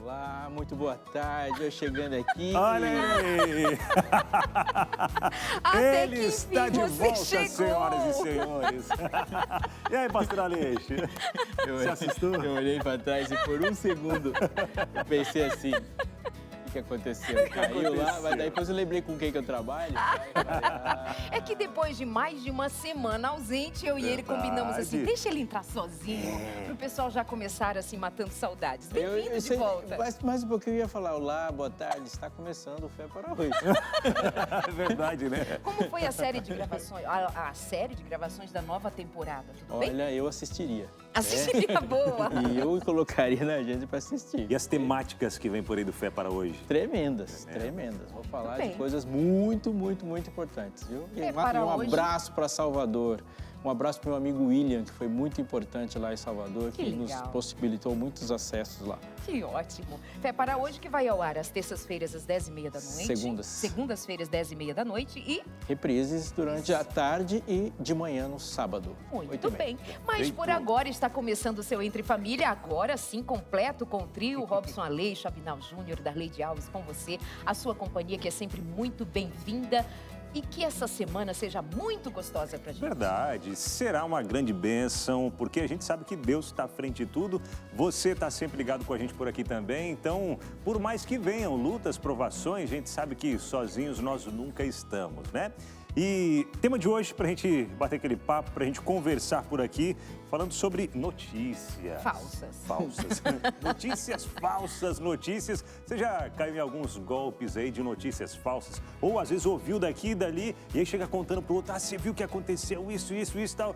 Olá, muito boa tarde. Eu chegando aqui. Olha aí! Até Ele que está enfim de você volta, chegou. senhoras e senhores. E aí, pastor Aleixo? Você assustou? Eu olhei pra trás e por um segundo eu pensei assim, o que aconteceu? Caiu lá, mas daí depois eu lembrei com quem que eu trabalho. É que depois de mais de uma semana ausente, eu e ele combinamos assim, deixa ele entrar sozinho, pro pessoal já começar assim, matando saudades. Bem-vindo de volta. Mais um pouquinho eu ia falar, olá, boa tarde, está começando o Fé para Hoje. É verdade, né? Como foi a série de gravações, a série de gravações da nova temporada? Tudo bem? Olha, eu assistiria. Assistiria boa. E eu colocaria na agenda para assistir. E as temáticas que vem por aí do Fé para hoje? Tremendas, tremendas. Vou falar de bem. coisas muito, muito, muito importantes, viu? É, E para um hoje- abraço para Salvador. Um abraço para o meu amigo William, que foi muito importante lá em Salvador, Que que nos legal. possibilitou muitos acessos lá. Que ótimo. Fé para hoje que vai ao ar às terças-feiras às 10h30 da noite. Segundas. Segundas-feiras, 10h30 da noite e... Reprises durante a tarde e de manhã no sábado. Muito 8h30. bem. Mas por agora está começando o seu Entre Família, agora sim, completo com o trio Robson Aleixo, Abinal Júnior, Darleide Alves com você. A sua companhia que é sempre muito bem-vinda. E que essa semana seja muito gostosa pra gente. Verdade, será uma grande bênção, porque a gente sabe que Deus está à frente de tudo. Você está sempre ligado com a gente por aqui também. Então, por mais que venham lutas, provações, a gente sabe que sozinhos nós nunca estamos, né? E tema de hoje, para a gente bater aquele papo, para a gente conversar por aqui, falando sobre notícias. Falsas. Falsas. Notícias falsas, notícias. Você já caiu em alguns golpes aí de notícias falsas? Ou às vezes ouviu daqui e dali e aí chega contando pro outro, você viu que aconteceu isso e tal.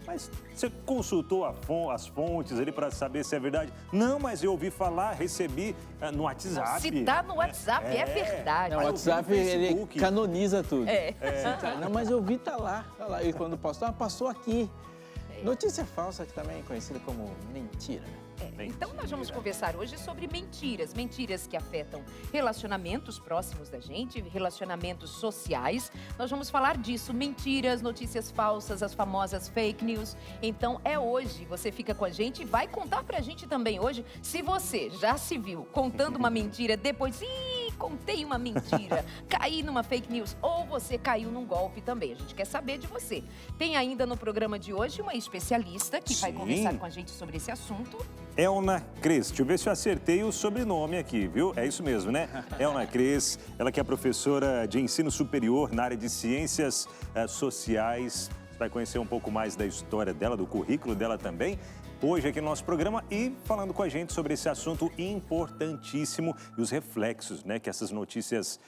Mas você consultou as fontes ali para saber se é verdade? Não, mas eu ouvi falar, recebi no WhatsApp. Se tá no WhatsApp, é verdade. O Aí eu vi no WhatsApp, ele Facebook. canoniza tudo. É. Não, mas eu vi, tá lá. E quando postou, passou aqui. Notícia falsa, que também é conhecida como mentira. Então nós vamos conversar hoje sobre mentiras. Mentiras que afetam relacionamentos próximos da gente, relacionamentos sociais. Nós vamos falar disso, mentiras, notícias falsas, as famosas fake news. Então é hoje, você fica com a gente e vai contar pra gente também hoje se você já se viu contando uma mentira depois... contei uma mentira, caí numa fake news ou você caiu num golpe também. A gente quer saber de você. Tem ainda no programa de hoje uma especialista que vai Sim. conversar com a gente sobre esse assunto. Elna Cres, deixa eu ver se eu acertei o sobrenome aqui, viu? É isso mesmo, né? Elna Cres, ela que é professora de ensino superior na área de ciências sociais. Você vai conhecer um pouco mais da história dela, do currículo dela também. Hoje aqui no nosso programa e falando com a gente sobre esse assunto importantíssimo e os reflexos, né, que essas notícias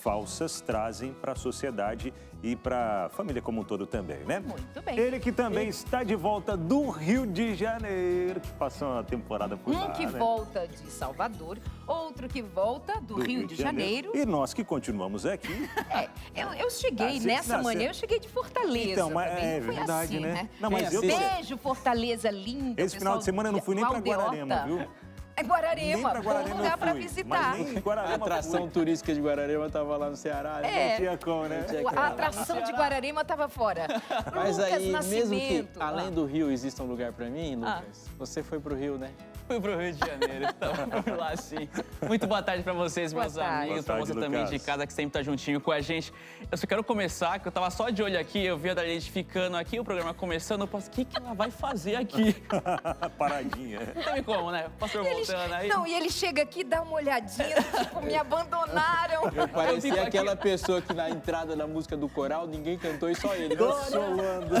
falsas trazem para a sociedade e para a família como um todo também, né? Muito bem. Ele que também está de volta do Rio de Janeiro, que passou uma temporada por lá, Um que né? volta de Salvador, outro que volta do Rio de Janeiro. E nós que continuamos aqui. Eu cheguei nessa manhã, eu cheguei de Fortaleza. Então, mas também. é Não foi verdade, assim, né? Não, mas eu Beijo, Fortaleza, linda. Esse final de semana eu não fui nem para Guararema, viu? É Guararema, Nem pra Guararema bom eu lugar para fui, visitar. mas nem em Guararema A atração fui. turística de Guararema estava lá no Ceará. né? Não tinha como, né? A atração de Guararema estava fora. Mas Lucas aí, mesmo que Nascimento. além do Rio exista um lugar para mim, Lucas, você foi pro Rio, né? Fui pro Rio de Janeiro, então fui lá sim. Muito boa tarde pra vocês, Boa meus tarde. amigos, Boa pra você tarde, também Lucas. de casa que sempre tá juntinho com a gente. Eu só quero começar, que eu tava só de olho aqui, eu vi a Darleide ficando aqui, o programa começando, eu pensei, o que ela vai fazer aqui? Paradinha. Não tem como, né? O pastor voltando aí. Não, e ele chega aqui, dá uma olhadinha, tipo, me abandonaram. Eu parecia fico aquela pessoa que na entrada da música do coral ninguém cantou e só ele. Solando.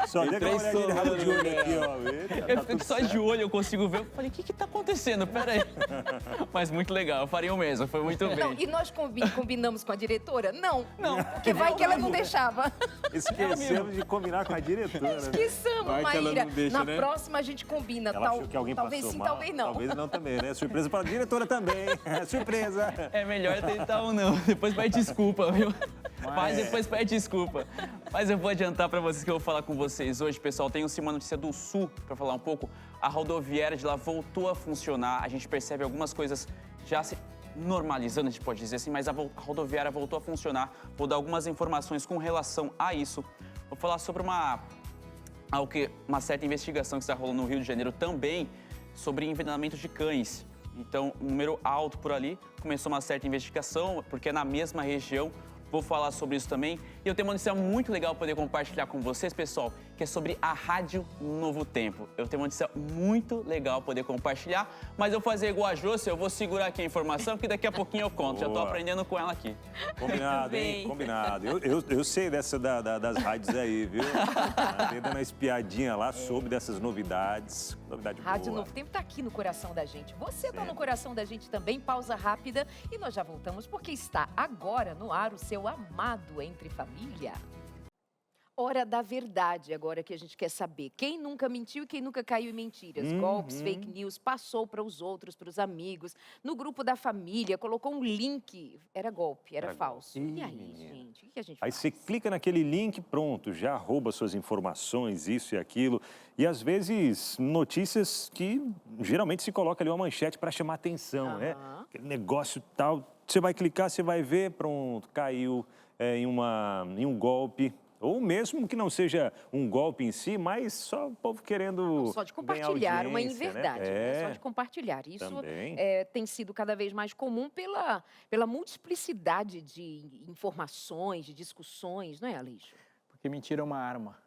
Só deu aquela olhadinha de rabo de olho aqui, ó. Eita, Eu tá fico tudo só de olho, eu consigo ver. Eu falei, o que tá acontecendo? Pera aí. Mas muito legal, eu faria o mesmo, foi muito bem. Não, e nós combinamos com a diretora? Não. Não. Porque vai que ela não deixava. Esquecemos de combinar com a diretora, né? Esqueçamos, Vai que ela Maíra. não deixa, Na né? próxima a gente combina. Ela achou que alguém talvez passou sim, mal. talvez não. Talvez não também, né? Surpresa para a diretora também. Surpresa. É melhor tentar ou não. Depois pede desculpa, viu? Mas depois pede desculpa. Mas eu vou adiantar pra vocês que eu vou falar com vocês hoje, pessoal. Tem uma notícia do Sul pra falar um pouco. A rodoviária de lá voltou a funcionar. A gente percebe algumas coisas já se normalizando, a gente pode dizer assim, mas a rodoviária voltou a funcionar. Vou dar algumas informações com relação a isso. Vou falar sobre uma certa investigação que está rolando no Rio de Janeiro também. sobre envenenamento de cães. Então, um número alto por ali, começou uma certa investigação, porque é na mesma região. Vou falar sobre isso também. E eu tenho uma notícia muito legal para poder compartilhar com vocês, pessoal, que é sobre a Rádio Novo Tempo. Eu tenho uma notícia muito legal para poder compartilhar, mas eu vou fazer igual a Jôcia, eu vou segurar aqui a informação, que daqui a pouquinho eu conto. Já estou aprendendo com ela aqui. Combinado, hein? Combinado. Eu sei dessa das rádios aí, viu? Andei dando uma espiadinha lá, soube dessas novidades. Novidade Rádio boa. Novo Tempo está aqui no coração da gente. Você está no coração da gente também. Pausa rápida e nós já voltamos porque está agora no ar o seu amado Entre Família. Hora da verdade, agora que a gente quer saber quem nunca mentiu e quem nunca caiu em mentiras. Golpes, fake news, passou para os outros, para os amigos, no grupo da família, colocou um link, era golpe, era falso. golpe. E aí, Menina. gente, o que a gente Aí faz? você clica naquele link, pronto, já rouba suas informações, isso e aquilo. E às vezes notícias que geralmente se coloca ali uma manchete para chamar atenção, né? Aquele negócio tal, você vai clicar, você vai ver, pronto, caiu em um golpe. Ou mesmo que não seja um golpe em si, mas só o povo querendo Só de ganhar compartilhar uma audiência, inverdade, né? né? Só É, de compartilhar. Isso também. tem sido cada vez mais comum pela multiplicidade de informações, de discussões, não é, Aleixo? Porque mentira é uma arma.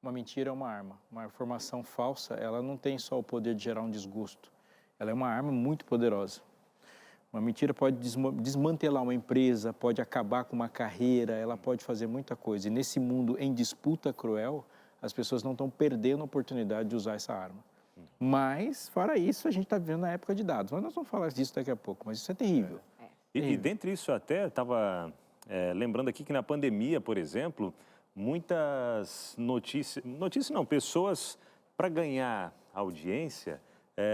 Uma mentira é uma arma. Uma informação falsa, ela não tem só o poder de gerar um desgosto. Ela é uma arma muito poderosa. Uma mentira pode desmantelar uma empresa, pode acabar com uma carreira, ela pode fazer muita coisa. E nesse mundo em disputa cruel, as pessoas não estão perdendo a oportunidade de usar essa arma. Mas, fora isso, a gente está vivendo na época de dados. Mas nós vamos falar disso daqui a pouco, mas isso é terrível. E dentre isso até, estava lembrando aqui que na pandemia, por exemplo, muitas notícias não, pessoas para ganhar audiência,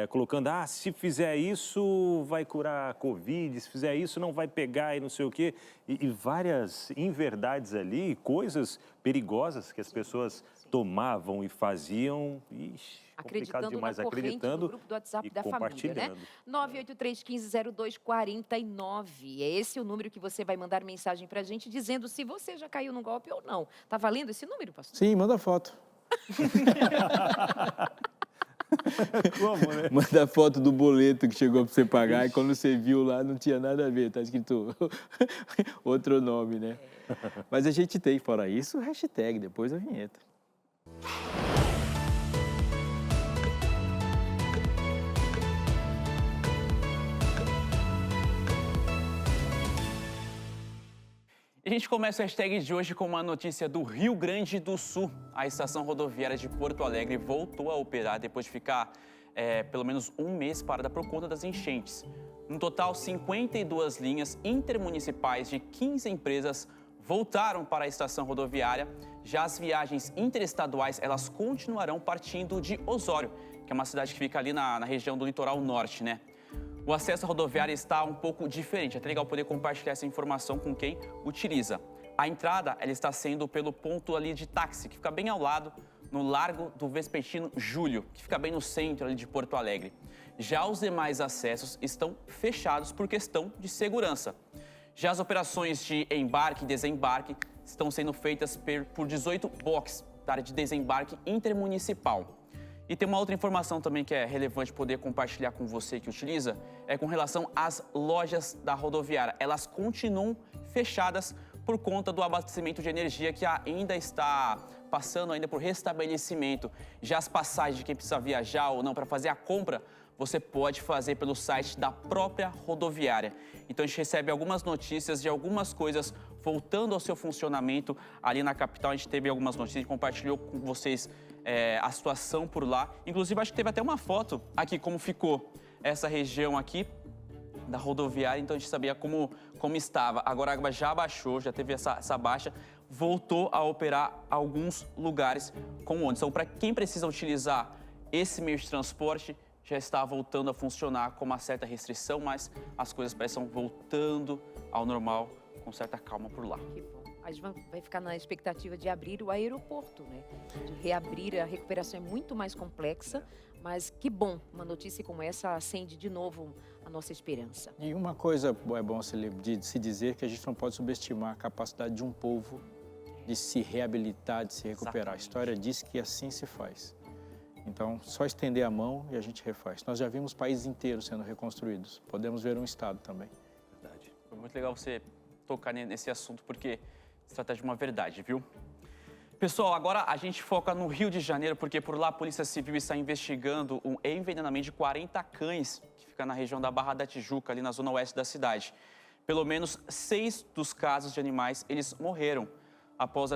colocando, se fizer isso vai curar a Covid, se fizer isso não vai pegar e não sei o quê. E várias inverdades ali, coisas perigosas que as pessoas tomavam e faziam. Ixi, complicado Acreditando demais, na corrente acreditando do grupo do WhatsApp e da família, né? compartilhando. 983-1502-49. É esse o número que você vai mandar mensagem pra gente dizendo se você já caiu num golpe ou não. Tá valendo esse número, pastor? Sim, manda foto. Como, né? Manda foto do boleto que chegou para você pagar e quando você viu lá não tinha nada a ver, tá escrito outro nome, né? Mas a gente tem, fora isso, hashtag, depois a vinheta. E a gente começa o hashtag de hoje com uma notícia do Rio Grande do Sul. A estação rodoviária de Porto Alegre voltou a operar depois de ficar pelo menos um mês parada por conta das enchentes. No total, 52 linhas intermunicipais de 15 empresas voltaram para a estação rodoviária. Já as viagens interestaduais, elas continuarão partindo de Osório, que é uma cidade que fica ali na região do litoral norte, né? O acesso à rodoviária está um pouco diferente. É até legal poder compartilhar essa informação com quem utiliza. A entrada, ela está sendo pelo ponto ali de táxi, que fica bem ao lado, no Largo do Vespertino Júlio, que fica bem no centro ali de Porto Alegre. Já os demais acessos estão fechados por questão de segurança. Já as operações de embarque e desembarque estão sendo feitas por 18 boxes da área de desembarque intermunicipal. E tem uma outra informação também que é relevante poder compartilhar com você que utiliza, é com relação às lojas da rodoviária. Elas continuam fechadas por conta do abastecimento de energia que ainda está passando ainda por restabelecimento. Já as passagens de quem precisa viajar ou não para fazer a compra, você pode fazer pelo site da própria rodoviária. Então a gente recebe algumas notícias de algumas coisas voltando ao seu funcionamento ali na capital. A gente teve algumas notícias, compartilhou com vocês a situação por lá. Inclusive, acho que teve até uma foto aqui, como ficou essa região aqui da rodoviária. Então, a gente sabia como estava. Agora, a água já baixou, já teve essa baixa. Voltou a operar alguns lugares com ônibus. Então, para quem precisa utilizar esse meio de transporte, já está voltando a funcionar com uma certa restrição, mas as coisas parecem voltando ao normal com certa calma por lá. Que bom. A gente vai ficar na expectativa de abrir o aeroporto, né? De reabrir, a recuperação é muito mais complexa, mas que bom, uma notícia como essa acende de novo a nossa esperança. E uma coisa é bom se dizer que a gente não pode subestimar a capacidade de um povo de se reabilitar, de se recuperar. A história diz que assim se faz. Então, só estender a mão e a gente refaz. Nós já vimos países inteiros sendo reconstruídos. Podemos ver um estado também. Verdade. Foi muito legal você tocar nesse assunto, porque se trata de uma verdade, viu? Pessoal, agora a gente foca no Rio de Janeiro, porque por lá a Polícia Civil está investigando um envenenamento de 40 cães, que fica na região da Barra da Tijuca, ali na zona oeste da cidade. Pelo menos 6 dos casos de animais, eles morreram após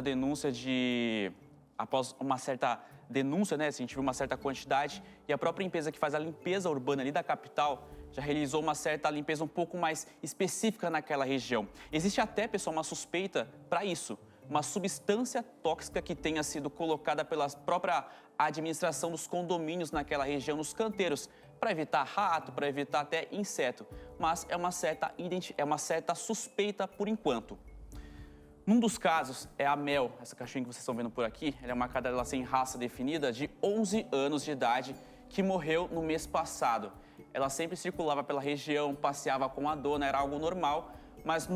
uma certa denúncia, né? A gente viu uma certa quantidade, e a própria empresa que faz a limpeza urbana ali da capital já realizou uma certa limpeza um pouco mais específica naquela região. Existe até, pessoal, uma suspeita para isso, uma substância tóxica que tenha sido colocada pela própria administração dos condomínios naquela região, nos canteiros, para evitar rato, para evitar até inseto. Mas é uma certa suspeita por enquanto. Num dos casos é a Mel, essa cachorrinha que vocês estão vendo por aqui. Ela é uma cadela sem raça definida, de 11 anos de idade, que morreu no mês passado. Ela sempre circulava pela região, passeava com a dona, era algo normal, mas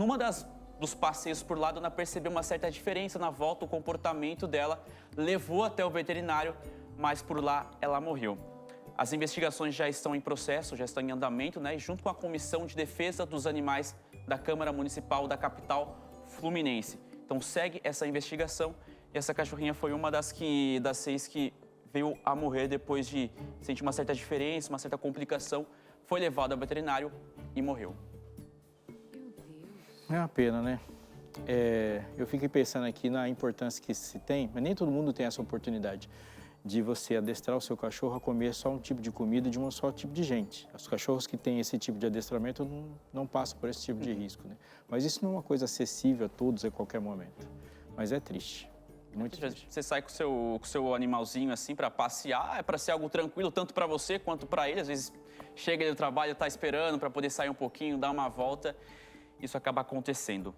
dos passeios por lá, a dona percebeu uma certa diferença na volta, o comportamento dela, levou até o veterinário, mas por lá ela morreu. As investigações já estão em processo, já estão em andamento, né? E junto com a Comissão de Defesa dos Animais da Câmara Municipal da capital fluminense. Então segue essa investigação e essa cachorrinha foi uma das 6 que veio a morrer depois de sentir uma certa diferença, uma certa complicação, foi levada ao veterinário e morreu. É uma pena, né? Eu fiquei pensando aqui na importância que se tem, mas nem todo mundo tem essa oportunidade de você adestrar o seu cachorro a comer só um tipo de comida de um só tipo de gente. Os cachorros que têm esse tipo de adestramento não passam por esse tipo de risco, né? Mas isso não é uma coisa acessível a todos a qualquer momento. Mas é triste, muito triste. Você sai com o seu animalzinho assim para passear, é para ser algo tranquilo, tanto para você quanto para ele. Às vezes chega ele do trabalho, está esperando para poder sair um pouquinho, dar uma volta. Isso acaba acontecendo.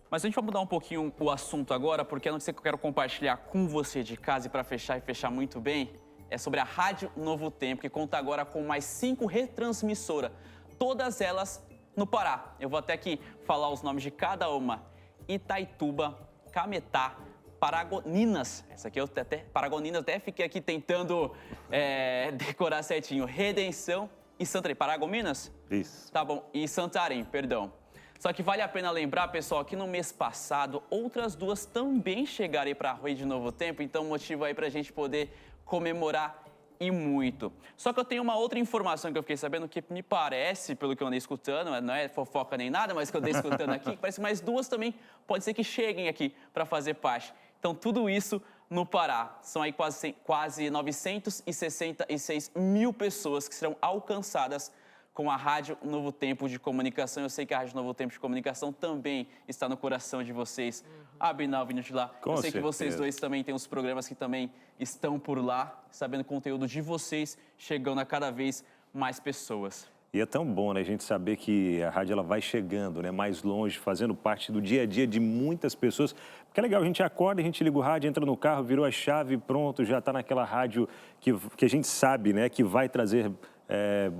Mas a gente vai mudar um pouquinho o assunto agora, porque a notícia que eu quero compartilhar com você de casa e para fechar muito bem, é sobre a Rádio Novo Tempo, que conta agora com mais 5 retransmissoras, todas elas no Pará. Eu vou até aqui falar os nomes de cada uma: Itaituba, Cametá, Paragoninas, essa aqui eu Paragoninas, até fiquei aqui tentando decorar certinho, Redenção e Santarém. Paragominas? Isso. Tá bom, e Santarém, perdão. Só que vale a pena lembrar, pessoal, que no mês passado, outras 2 também chegaram para a Rede Novo Tempo, então motivo aí para a gente poder comemorar e muito. Só que eu tenho uma outra informação que eu fiquei sabendo que me parece, pelo que eu andei escutando, não é fofoca nem nada, mas que eu andei escutando aqui, que parece que mais 2 também pode ser que cheguem aqui para fazer parte. Então, tudo isso no Pará. São aí quase 966 mil pessoas que serão alcançadas com a Rádio Novo Tempo de Comunicação. Eu sei que a Rádio Novo Tempo de Comunicação também está no coração de vocês. Abinal vindo de lá. Com eu sei certeza. que vocês 2 também têm os programas que também estão por lá, sabendo o conteúdo de vocês, chegando a cada vez mais pessoas. E é tão bom, né, a gente saber que a rádio ela vai chegando, né, mais longe, fazendo parte do dia a dia de muitas pessoas. Porque é legal, a gente acorda, a gente liga o rádio, entra no carro, virou a chave, pronto, já está naquela rádio que a gente sabe, né, que vai trazer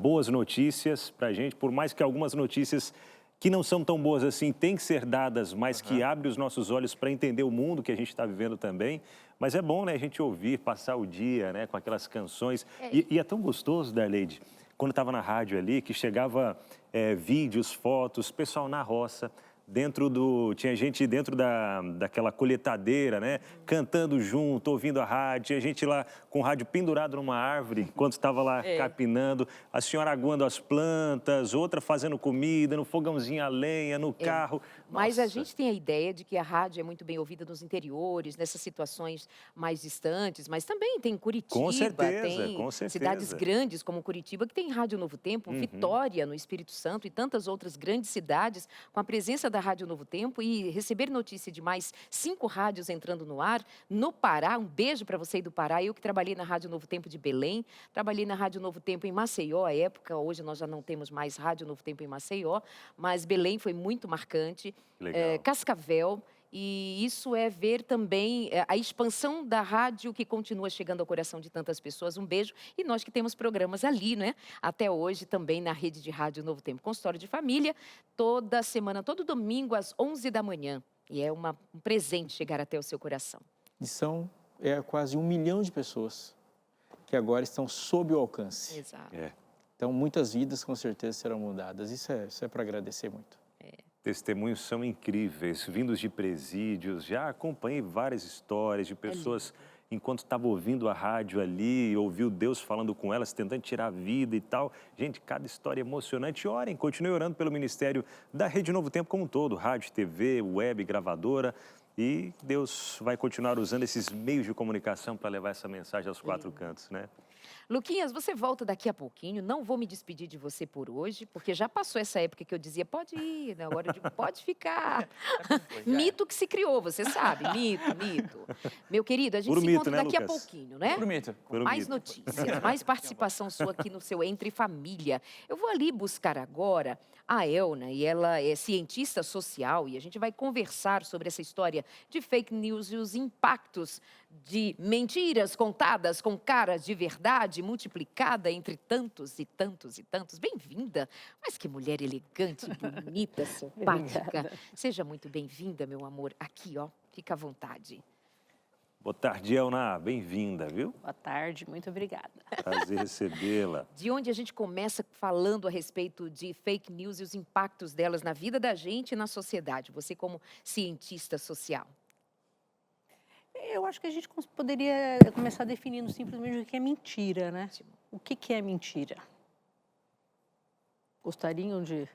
boas notícias para a gente, por mais que algumas notícias que não são tão boas assim têm que ser dadas, mas que abrem os nossos olhos para entender o mundo que a gente está vivendo também. Mas é bom, né, a gente ouvir, passar o dia, né, com aquelas canções. E é tão gostoso, Darleide, quando estava na rádio ali, que chegava vídeos, fotos, pessoal na roça, tinha gente dentro daquela colheitadeira, né? Cantando junto, ouvindo a rádio, tinha gente lá com o rádio pendurado numa árvore, enquanto estava lá capinando, a senhora aguando as plantas, outra fazendo comida, no fogãozinho a lenha, no carro. Mas a Nossa. gente tem a ideia de que a rádio é muito bem ouvida nos interiores, nessas situações mais distantes, mas também tem Curitiba, Com certeza, tem com certeza. cidades grandes como Curitiba, que tem Rádio Novo Tempo, Vitória, no Espírito Santo, e tantas outras grandes cidades com a presença da Rádio Novo Tempo, e receber notícia de mais 5 rádios entrando no ar, no Pará. Um beijo para você aí do Pará. Eu que trabalhei na Rádio Novo Tempo de Belém, trabalhei na Rádio Novo Tempo em Maceió, à época. Hoje nós já não temos mais Rádio Novo Tempo em Maceió, mas Belém foi muito marcante. Legal. Cascavel. E isso é ver também a expansão da rádio, que continua chegando ao coração de tantas pessoas. Um beijo. E nós que temos programas ali, né? Até hoje também na rede de rádio Novo Tempo. Consultório de Família, toda semana, todo domingo às 11 da manhã. E é um presente chegar até o seu coração. E são quase 1 milhão de pessoas. que agora estão sob o alcance. Exato. Então, muitas vidas com certeza serão mudadas. Isso é para agradecer muito. Testemunhos são incríveis, vindos de presídios. Já acompanhei várias histórias de pessoas, enquanto estava ouvindo a rádio ali, ouviu Deus falando com elas, tentando tirar a vida e tal. Gente, cada história emocionante. Orem, continue orando pelo ministério da Rede Novo Tempo como um todo, rádio, TV, web, gravadora. E Deus vai continuar usando esses meios de comunicação para levar essa mensagem aos quatro cantos, né? Luquinhas, você volta daqui a pouquinho. Não vou me despedir de você por hoje, porque já passou essa época que eu dizia, pode ir, né? Agora eu digo, pode ficar. Mito que se criou, você sabe, mito. Meu querido, a gente Puro se mito, encontra né, daqui a Lucas? pouquinho, né? Prometo. Com mais notícias, mais participação sua aqui no seu Entre Família. Eu vou ali buscar agora a Elna, e ela é cientista social, e a gente vai conversar sobre essa história de fake news e os impactos de mentiras contadas com caras de verdade, multiplicada entre tantos e tantos e tantos. Bem-vinda! Mas que mulher elegante, bonita, simpática. Seja muito bem-vinda, meu amor. Aqui, ó, fica à vontade. Boa tarde, Elna. Bem-vinda, viu? Boa tarde, muito obrigada. Prazer recebê-la. De onde a gente começa falando a respeito de fake news e os impactos delas na vida da gente e na sociedade? Você como cientista social. Eu acho que a gente poderia começar definindo simplesmente o que é mentira, né? O que é mentira? Gostariam de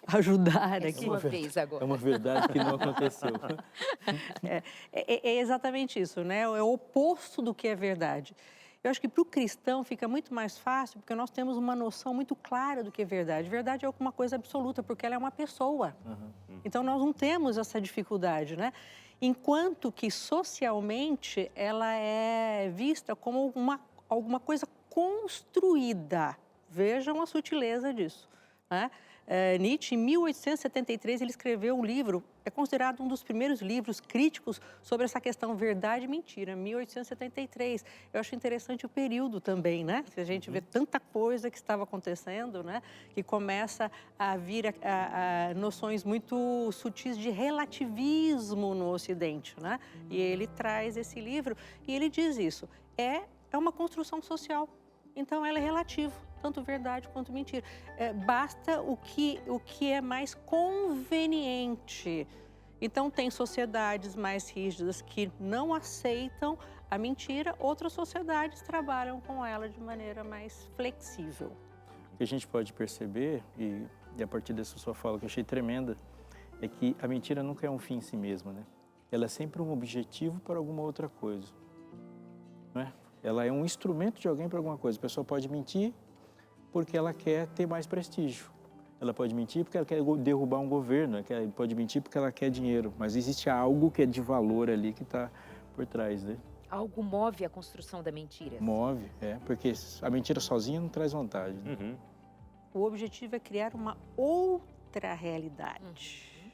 ajudar É aqui? sua vez agora. É uma verdade que não aconteceu. É exatamente isso, né? É o oposto do que é verdade. Eu acho que para o cristão fica muito mais fácil, porque nós temos uma noção muito clara do que é verdade. Verdade é alguma coisa absoluta, porque ela é uma pessoa. Então, nós não temos essa dificuldade, né? Enquanto que, socialmente, ela é vista como alguma coisa construída. Vejam a sutileza disso, né? Nietzsche, em 1873, ele escreveu um livro, é considerado um dos primeiros livros críticos sobre essa questão verdade e mentira, 1873. Eu acho interessante o período também, né? Se a gente vê tanta coisa que estava acontecendo, né? Que começa a vir a noções muito sutis de relativismo no Ocidente, né? E ele traz esse livro e ele diz isso, é uma construção social, então ela é relativa. Tanto verdade quanto mentira. Basta o que é mais conveniente. Então, tem sociedades mais rígidas que não aceitam a mentira, outras sociedades trabalham com ela de maneira mais flexível. O que a gente pode perceber, e a partir dessa sua fala que eu achei tremenda, é que a mentira nunca é um fim em si mesma, né? Ela é sempre um objetivo para alguma outra coisa, não é? Ela é um instrumento de alguém para alguma coisa. A pessoa pode mentir porque ela quer ter mais prestígio. Ela pode mentir porque ela quer derrubar um governo, ela pode mentir porque ela quer dinheiro, mas existe algo que é de valor ali que está por trás, né? Algo move a construção da mentira. Move, porque a mentira sozinha não traz vantagem. Né? O objetivo é criar uma outra realidade.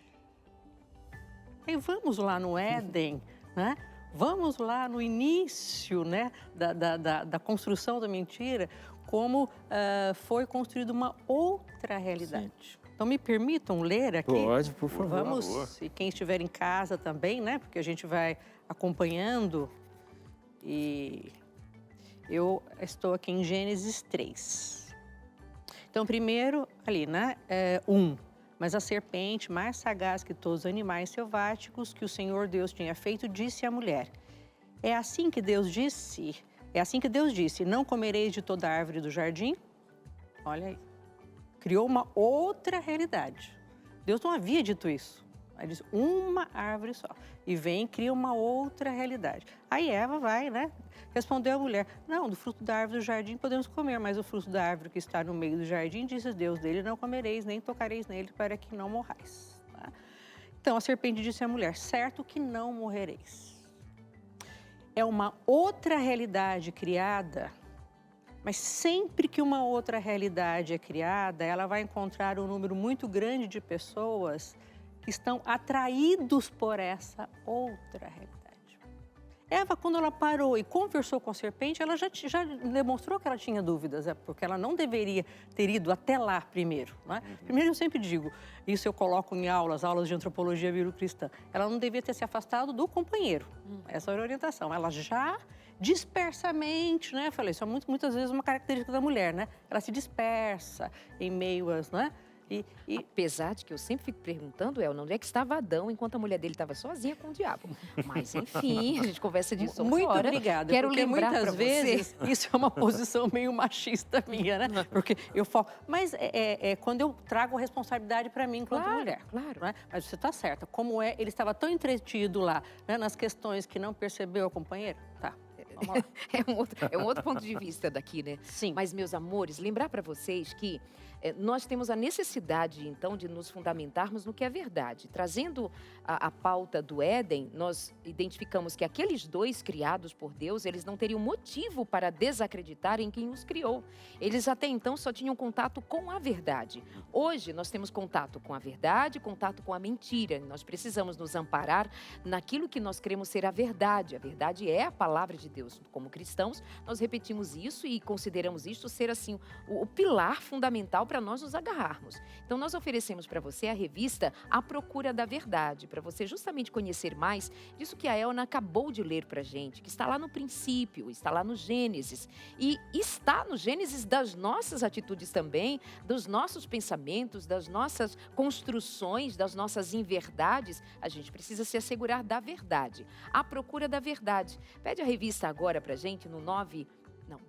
E vamos lá no Éden, né? Vamos lá no início, né, da construção da mentira, como foi construída uma outra realidade. Sim. Então, me permitam ler aqui? Pode, por favor. Vamos, e quem estiver em casa também, né, porque a gente vai acompanhando. E eu estou aqui em Gênesis 3. Então, primeiro, ali, né, 1. Mas a serpente, mais sagaz que todos os animais selváticos que o Senhor Deus tinha feito, disse à mulher: é assim que Deus disse, não comereis de toda árvore do jardim? Olha aí, criou uma outra realidade. Deus não havia dito isso. Ele disse uma árvore só. E vem e cria uma outra realidade. Aí Eva vai, né? Respondeu a mulher: não, do fruto da árvore do jardim podemos comer, mas o fruto da árvore que está no meio do jardim, disse Deus, dele não comereis, nem tocareis nele, para que não morrais. Tá? Então a serpente disse à mulher: certo que não morrereis. É uma outra realidade criada, mas sempre que uma outra realidade é criada, ela vai encontrar um número muito grande de pessoas que estão atraídos por essa outra realidade. Eva, quando ela parou e conversou com a serpente, ela já demonstrou que ela tinha dúvidas, porque ela não deveria ter ido até lá primeiro. Né? Primeiro, eu sempre digo, isso eu coloco em aulas de antropologia bíblico-cristã, ela não devia ter se afastado do companheiro. Essa era a orientação. Ela já dispersamente, né? Eu falei, isso é muitas vezes uma característica da mulher, né? Ela se dispersa em meio às, né? Apesar de que eu sempre fico perguntando, onde é que estava Adão enquanto a mulher dele estava sozinha com o diabo? Mas, enfim, a gente conversa disso outra Muito hora. obrigada, Quero porque lembrar muitas pra vezes você... isso é uma posição meio machista minha, né? Porque eu falo... Mas é quando eu trago a responsabilidade para mim enquanto mulher. Claro. Né? Mas você está certa. Como ele estava tão entretido lá, né, nas questões que não percebeu o companheiro? Tá. Vamos lá. É um outro ponto de vista daqui, né? Sim. Mas, meus amores, lembrar para vocês que nós temos a necessidade, então, de nos fundamentarmos no que é verdade. Trazendo a pauta do Éden, nós identificamos que aqueles dois criados por Deus, eles não teriam motivo para desacreditar em quem os criou. Eles até então só tinham contato com a verdade. Hoje, nós temos contato com a verdade, contato com a mentira. Nós precisamos nos amparar naquilo que nós cremos ser a verdade. A verdade é a palavra de Deus. Como cristãos, nós repetimos isso e consideramos isso ser, assim, o pilar fundamental para nós nos agarrarmos. Então, nós oferecemos para você a revista A Procura da Verdade, para você justamente conhecer mais disso que a Elna acabou de ler para a gente, que está lá no princípio, está lá no Gênesis. E está no Gênesis das nossas atitudes também, dos nossos pensamentos, das nossas construções, das nossas inverdades. A gente precisa se assegurar da verdade. A Procura da Verdade. Pede a revista agora para a gente no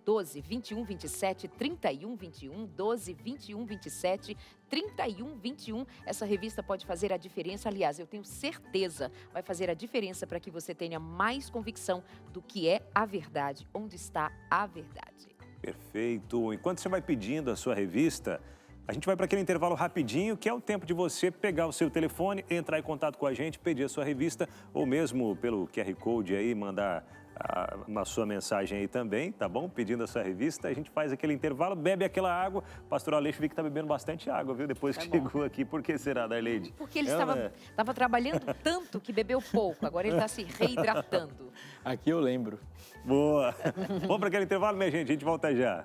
12 21 27 31 21, 12 21 27 31 21. Essa revista pode fazer a diferença. Aliás, eu tenho certeza, vai fazer a diferença para que você tenha mais convicção do que é a verdade, onde está a verdade. Perfeito. Enquanto você vai pedindo a sua revista, a gente vai para aquele intervalo rapidinho, que é o tempo de você pegar o seu telefone, entrar em contato com a gente, pedir a sua revista, ou mesmo pelo QR Code aí, mandar a sua mensagem aí também, tá bom? Pedindo a sua revista, a gente faz aquele intervalo, bebe aquela água. Pastor Aleixo, vi que tá bebendo bastante água, viu? Depois que chegou aqui. Por que será, Darleide? Porque ele estava trabalhando tanto que bebeu pouco, agora ele está se reidratando. Aqui eu lembro. Boa! Vamos para aquele intervalo, minha gente, a gente volta já.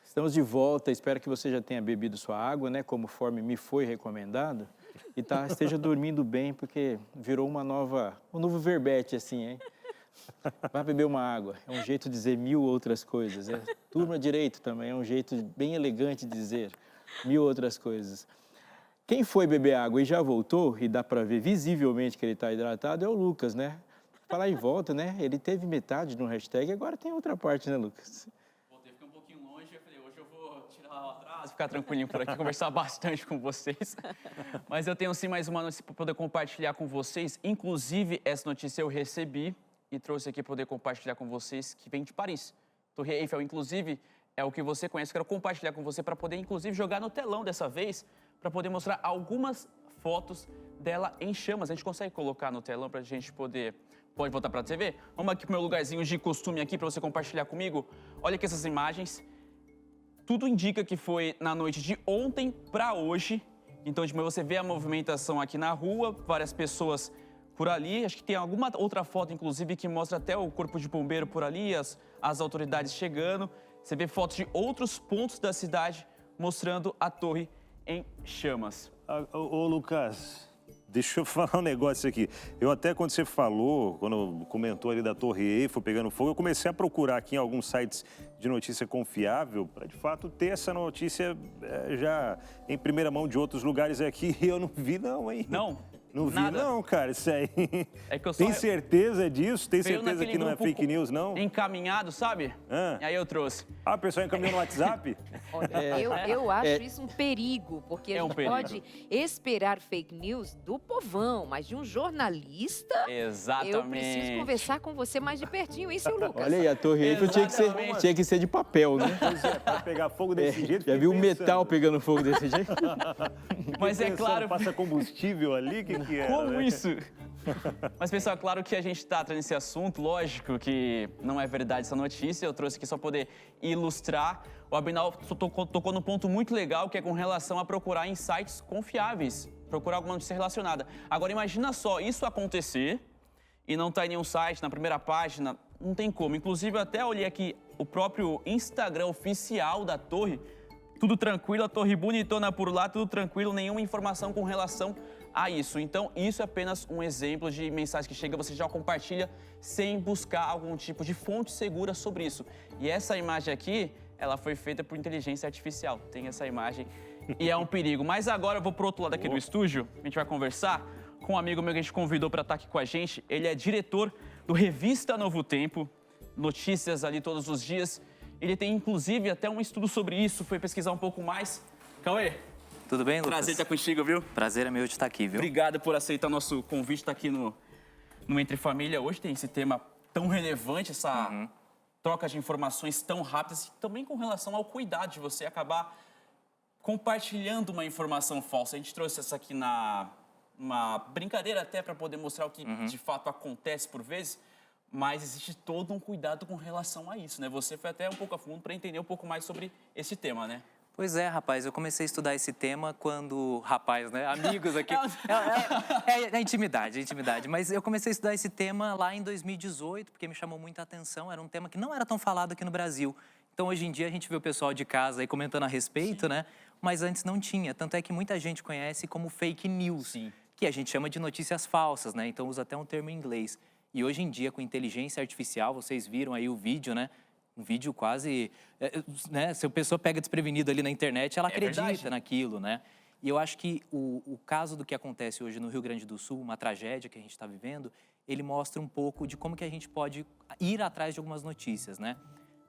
Estamos de volta, espero que você já tenha bebido sua água, né? Conforme me foi recomendado. E esteja dormindo bem, porque virou um novo verbete, assim, hein? Vai beber uma água, é um jeito de dizer 1000 outras coisas. Durma direito também, é um jeito bem elegante de dizer 1000 outras coisas. Quem foi beber água e já voltou, e dá para ver visivelmente que ele está hidratado, é o Lucas, né? Falar em volta, né? Ele teve metade no hashtag, agora tem outra parte, né, Lucas? Voltei, fiquei um pouquinho longe, eu falei, hoje eu vou tirar lá atrás, ficar tranquilinho por aqui, conversar bastante com vocês. Mas eu tenho sim mais uma notícia para poder compartilhar com vocês. Inclusive, essa notícia eu recebi e trouxe aqui para poder compartilhar com vocês, que vem de Paris. Torre Eiffel, inclusive, é o que você conhece. Quero compartilhar com você para poder, inclusive, jogar no telão dessa vez, para poder mostrar algumas fotos dela em chamas. A gente consegue colocar no telão para a gente poder... Pode voltar para a TV? Vamos aqui para o meu lugarzinho de costume aqui para você compartilhar comigo. Olha aqui essas imagens. Tudo indica que foi na noite de ontem para hoje. Então, de manhã você vê a movimentação aqui na rua, várias pessoas por ali. Acho que tem alguma outra foto, inclusive, que mostra até o corpo de bombeiro por ali, as autoridades chegando. Você vê fotos de outros pontos da cidade mostrando a torre em chamas. Ô, Lucas, deixa eu falar um negócio aqui. Eu até, quando você falou, quando comentou ali da Torre Eiffel pegando fogo, eu comecei a procurar aqui em alguns sites de notícia confiável para, de fato, ter essa notícia já em primeira mão de outros lugares aqui. E eu não vi não, hein? Não? Não vi Nada. não, cara, isso aí. É que eu só... Tem certeza disso? Tem Veio certeza naquele que não é grupo fake news, não? Encaminhado, sabe? Ah. E aí eu trouxe. Ah, o pessoal encaminhou no WhatsApp? Olha, eu acho isso um perigo, porque a É um gente perigo. pode esperar fake news do povão, mas de um jornalista, Exatamente. eu preciso conversar com você mais de pertinho, hein, seu Lucas? Olha aí, a Torre Eiffel Exatamente. tinha que ser de papel, né? Pois é, para pegar fogo desse jeito. Já fiquei viu o pensando. metal pegando fogo desse jeito? Mas é Pensando, claro... Passa combustível ali? O que é? Como isso? Mas, pessoal, é claro que a gente está trazendo esse assunto, lógico que não é verdade essa notícia, eu trouxe aqui só poder ilustrar. O Abinal tocou num ponto muito legal, que é com relação a procurar em sites confiáveis, procurar alguma notícia relacionada. Agora, imagina só isso acontecer e não tá em nenhum site, na primeira página, não tem como. Inclusive, eu até olhei aqui o próprio Instagram oficial da torre, tudo tranquilo, a torre bonitona por lá, tudo tranquilo, nenhuma informação com relação a isso. Então, isso é apenas um exemplo de mensagem que chega, você já compartilha sem buscar algum tipo de fonte segura sobre isso. E essa imagem aqui, ela foi feita por inteligência artificial. Tem essa imagem e é um perigo. Mas agora eu vou pro outro lado aqui do estúdio, a gente vai conversar com um amigo meu que a gente convidou para estar aqui com a gente. Ele é diretor do Revista Novo Tempo, notícias ali todos os dias. Ele tem, inclusive, até um estudo sobre isso, foi pesquisar um pouco mais. Cauê, tudo bem, Lucas? prazer estar contigo, viu? Prazer é meu de estar aqui, viu? Obrigado por aceitar nosso convite, estar aqui no Entre Família. Hoje tem esse tema tão relevante, essa troca de informações tão rápidas e também com relação ao cuidado de você acabar compartilhando uma informação falsa. A gente trouxe essa aqui uma brincadeira até para poder mostrar o que de fato acontece por vezes, mas existe todo um cuidado com relação a isso, né? Você foi até um pouco a fundo para entender um pouco mais sobre esse tema, né? Pois é, rapaz, eu comecei a estudar esse tema quando... Rapaz, né? Amigos aqui. É intimidade, Mas eu comecei a estudar esse tema lá em 2018, porque me chamou muita atenção. Era um tema que não era tão falado aqui no Brasil. Então, hoje em dia, a gente vê o pessoal de casa aí comentando a respeito, né? Mas antes não tinha. Tanto é que muita gente conhece como fake news, que a gente chama de notícias falsas, né? Então, usa até um termo em inglês. E hoje em dia, com inteligência artificial, vocês viram aí o vídeo, né? Um vídeo quase... né? Se a pessoa pega desprevenido ali na internet, ela acredita verdade. Naquilo, né? E eu acho que o caso do que acontece hoje no Rio Grande do Sul, uma tragédia que a gente está vivendo, ele mostra um pouco de como que a gente pode ir atrás de algumas notícias, né?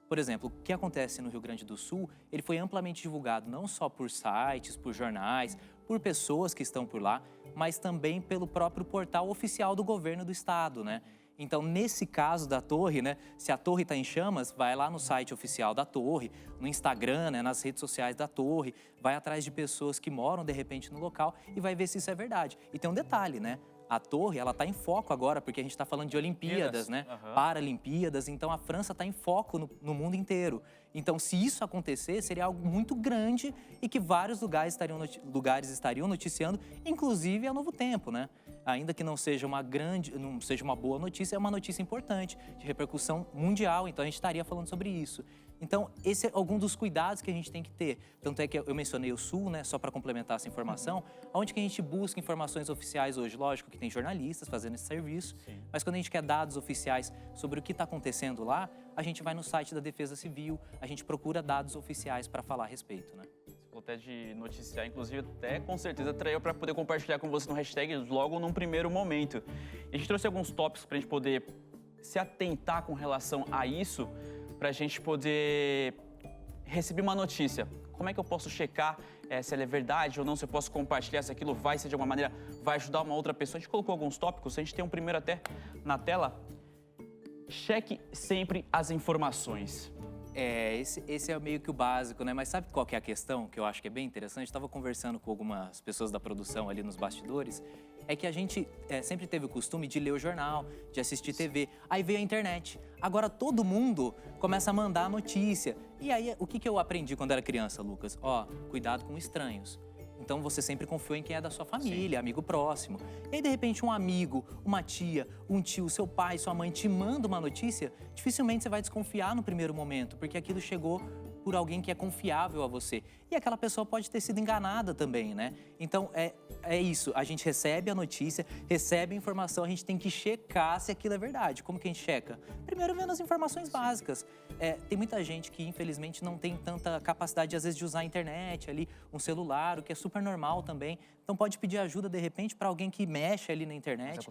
Por exemplo, o que acontece no Rio Grande do Sul, ele foi amplamente divulgado não só por sites, por jornais, por pessoas que estão por lá, mas também pelo próprio portal oficial do governo do estado, né? Então, nesse caso da torre, né, se a torre está em chamas, vai lá no site oficial da torre, no Instagram, né, nas redes sociais da torre, vai atrás de pessoas que moram, de repente, no local e vai ver se isso é verdade. E tem um detalhe, né? A torre, ela está em foco agora, porque a gente está falando de Olimpíadas, né? Paralimpíadas, então a França está em foco no mundo inteiro. Então, se isso acontecer, seria algo muito grande e que vários lugares estariam noticiando, inclusive a Novo Tempo, né? Ainda que não seja uma boa notícia, é uma notícia importante, de repercussão mundial, então a gente estaria falando sobre isso. Então, esse é algum dos cuidados que a gente tem que ter. Tanto é que eu mencionei o Sul, né, só para complementar essa informação, onde que a gente busca informações oficiais hoje. Lógico que tem jornalistas fazendo esse serviço, mas quando a gente quer dados oficiais sobre o que está acontecendo lá, a gente vai no site da Defesa Civil, a gente procura dados oficiais para falar a respeito, né? Até de noticiar, inclusive, até com certeza traiu para poder compartilhar com você no hashtag logo num primeiro momento. E a gente trouxe alguns tópicos para a gente poder se atentar com relação a isso, para a gente poder receber uma notícia. Como é que eu posso checar se ela é verdade ou não, se eu posso compartilhar, se aquilo vai ser de alguma maneira, vai ajudar uma outra pessoa. A gente colocou alguns tópicos, a gente tem um primeiro até na tela. Cheque sempre as informações. Esse é meio que o básico, né? Mas sabe qual que é a questão que eu acho que é bem interessante? Estava conversando com algumas pessoas da produção ali nos bastidores. É que a gente sempre teve o costume de ler o jornal, de assistir TV. Aí veio a internet. Agora todo mundo começa a mandar a notícia. E aí, o que eu aprendi quando era criança, Lucas? Cuidado com estranhos. Então, você sempre confiou em quem é da sua família, amigo próximo. E aí, de repente, um amigo, uma tia, um tio, seu pai, sua mãe te manda uma notícia, dificilmente você vai desconfiar no primeiro momento, porque aquilo chegou por alguém que é confiável a você. E aquela pessoa pode ter sido enganada também, né? Então, é isso. A gente recebe a notícia, recebe a informação, a gente tem que checar se aquilo é verdade. Como que a gente checa? Primeiro, vendo as informações básicas. Tem muita gente que, infelizmente, não tem tanta capacidade, às vezes, de usar a internet ali, um celular, o que é super normal também. Então, pode pedir ajuda, de repente, para alguém que mexe ali na internet.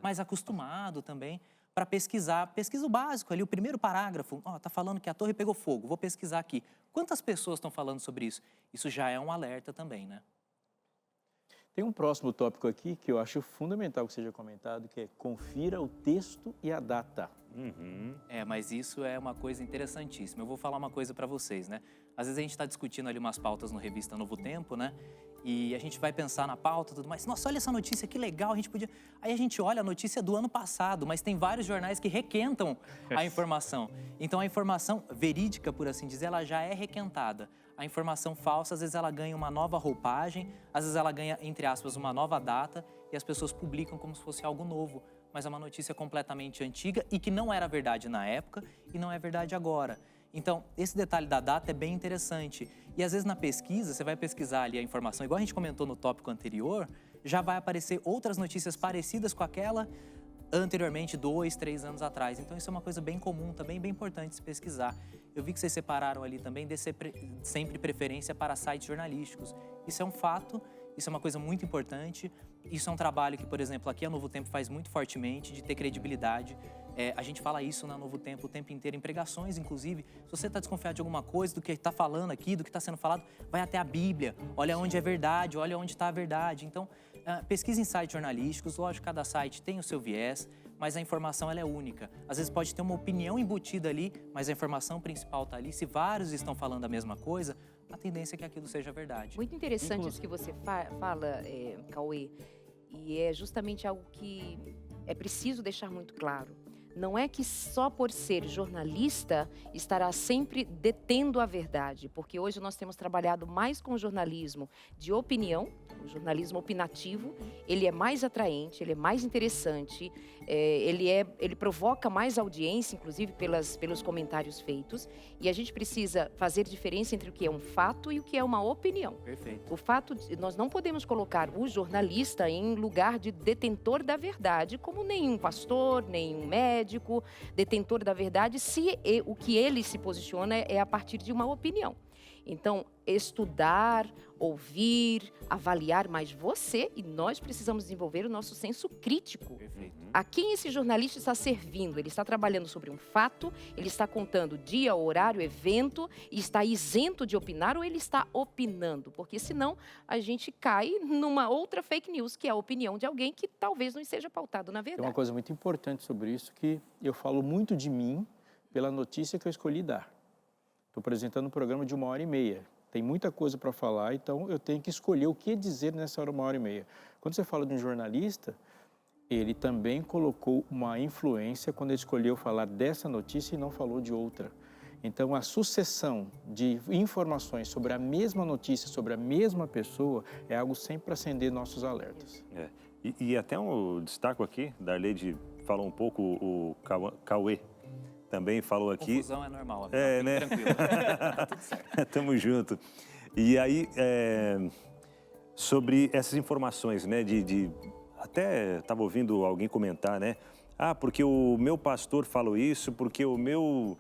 Mais acostumado também. Para pesquisa o básico ali, o primeiro parágrafo, tá falando que a torre pegou fogo, vou pesquisar aqui. Quantas pessoas estão falando sobre isso? Isso já é um alerta também, né? Tem um próximo tópico aqui que eu acho fundamental que seja comentado, que é confira o texto e a data. Mas isso é uma coisa interessantíssima. Eu vou falar uma coisa para vocês, né? Às vezes a gente está discutindo ali umas pautas no Revista Novo Tempo, né? E a gente vai pensar na pauta e tudo mais. Nossa, olha essa notícia, que legal, a gente podia... Aí a gente olha a notícia do ano passado, mas tem vários jornais que requentam a informação. Então a informação verídica, por assim dizer, ela já é requentada. A informação falsa, às vezes ela ganha uma nova roupagem, às vezes ela ganha, entre aspas, uma nova data e as pessoas publicam como se fosse algo novo. mas é uma notícia completamente antiga e que não era verdade na época e não é verdade agora. Então, esse detalhe da data é bem interessante. E às vezes na pesquisa, você vai pesquisar ali a informação, igual a gente comentou no tópico anterior, já vai aparecer outras notícias parecidas com aquela anteriormente, 2, 3 anos atrás. Então, isso é uma coisa bem comum, também bem importante se pesquisar. Eu vi que vocês separaram ali também, dê sempre preferência para sites jornalísticos. Isso é um fato, isso é uma coisa muito importante. Isso é um trabalho que, por exemplo, aqui a Novo Tempo faz muito fortemente, de ter credibilidade. A gente fala isso na Novo Tempo o tempo inteiro, em pregações, inclusive. Se você está desconfiado de alguma coisa, do que está falando aqui, do que está sendo falado, vai até a Bíblia, olha onde é verdade, olha onde está a verdade. Então, pesquise em sites jornalísticos, lógico, cada site tem o seu viés, mas a informação ela é única. Às vezes pode ter uma opinião embutida ali, mas a informação principal está ali. Se vários estão falando a mesma coisa, a tendência é que aquilo seja verdade. Muito interessante isso que você fala, Cauê, e é justamente algo que é preciso deixar muito claro. Não é que só por ser jornalista estará sempre detendo a verdade, porque hoje nós temos trabalhado mais com o jornalismo de opinião, o jornalismo opinativo. Ele é mais atraente, ele é mais interessante, ele provoca mais audiência, inclusive pelos comentários feitos, e a gente precisa fazer diferença entre o que é um fato e o que é uma opinião. Perfeito. O fato, nós não podemos colocar o jornalista em lugar de detentor da verdade, como nenhum pastor, nenhum médico, detentor da verdade, se o que ele se posiciona é a partir de uma opinião. Então, estudar, ouvir, avaliar, mas você e nós precisamos desenvolver o nosso senso crítico. Perfeito. A quem esse jornalista está servindo? Ele está trabalhando sobre um fato, ele está contando dia, horário, evento, e está isento de opinar ou ele está opinando? Porque senão a gente cai numa outra fake news, que é a opinião de alguém que talvez não esteja pautado na Tem verdade. uma coisa muito importante sobre isso, que eu falo muito de mim pela notícia que eu escolhi dar. Estou apresentando um programa de 1h30. Tem muita coisa para falar, então eu tenho que escolher o que dizer nessa hora, 1h30. Quando você fala de um jornalista, ele também colocou uma influência quando ele escolheu falar dessa notícia e não falou de outra. Então, a sucessão de informações sobre a mesma notícia, sobre a mesma pessoa, é algo sempre para acender nossos alertas. E até um destaco aqui, Darleide falou um pouco, o Cauê também falou aqui. Confusão é normal, né? Tranquilo. Tá tudo certo. Tamo junto. E aí, sobre essas informações, né, até estava ouvindo alguém comentar, né? Porque o meu pastor falou isso, porque o meu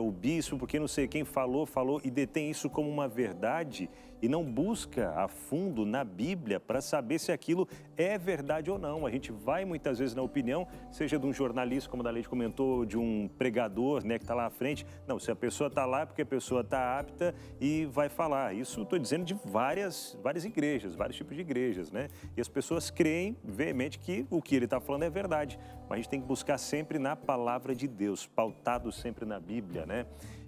o bispo, porque não sei quem falou e detém isso como uma verdade e não busca a fundo na Bíblia para saber se aquilo é verdade ou não. A gente vai muitas vezes na opinião, seja de um jornalista, como a Darleide comentou, de um pregador, né, que está lá à frente. Não, se a pessoa está lá é porque a pessoa está apta e vai falar. Isso estou dizendo de várias igrejas, vários tipos de igrejas, né? E as pessoas creem veemente que o que ele está falando é verdade. Mas a gente tem que buscar sempre na palavra de Deus, pautado sempre na Bíblia, né?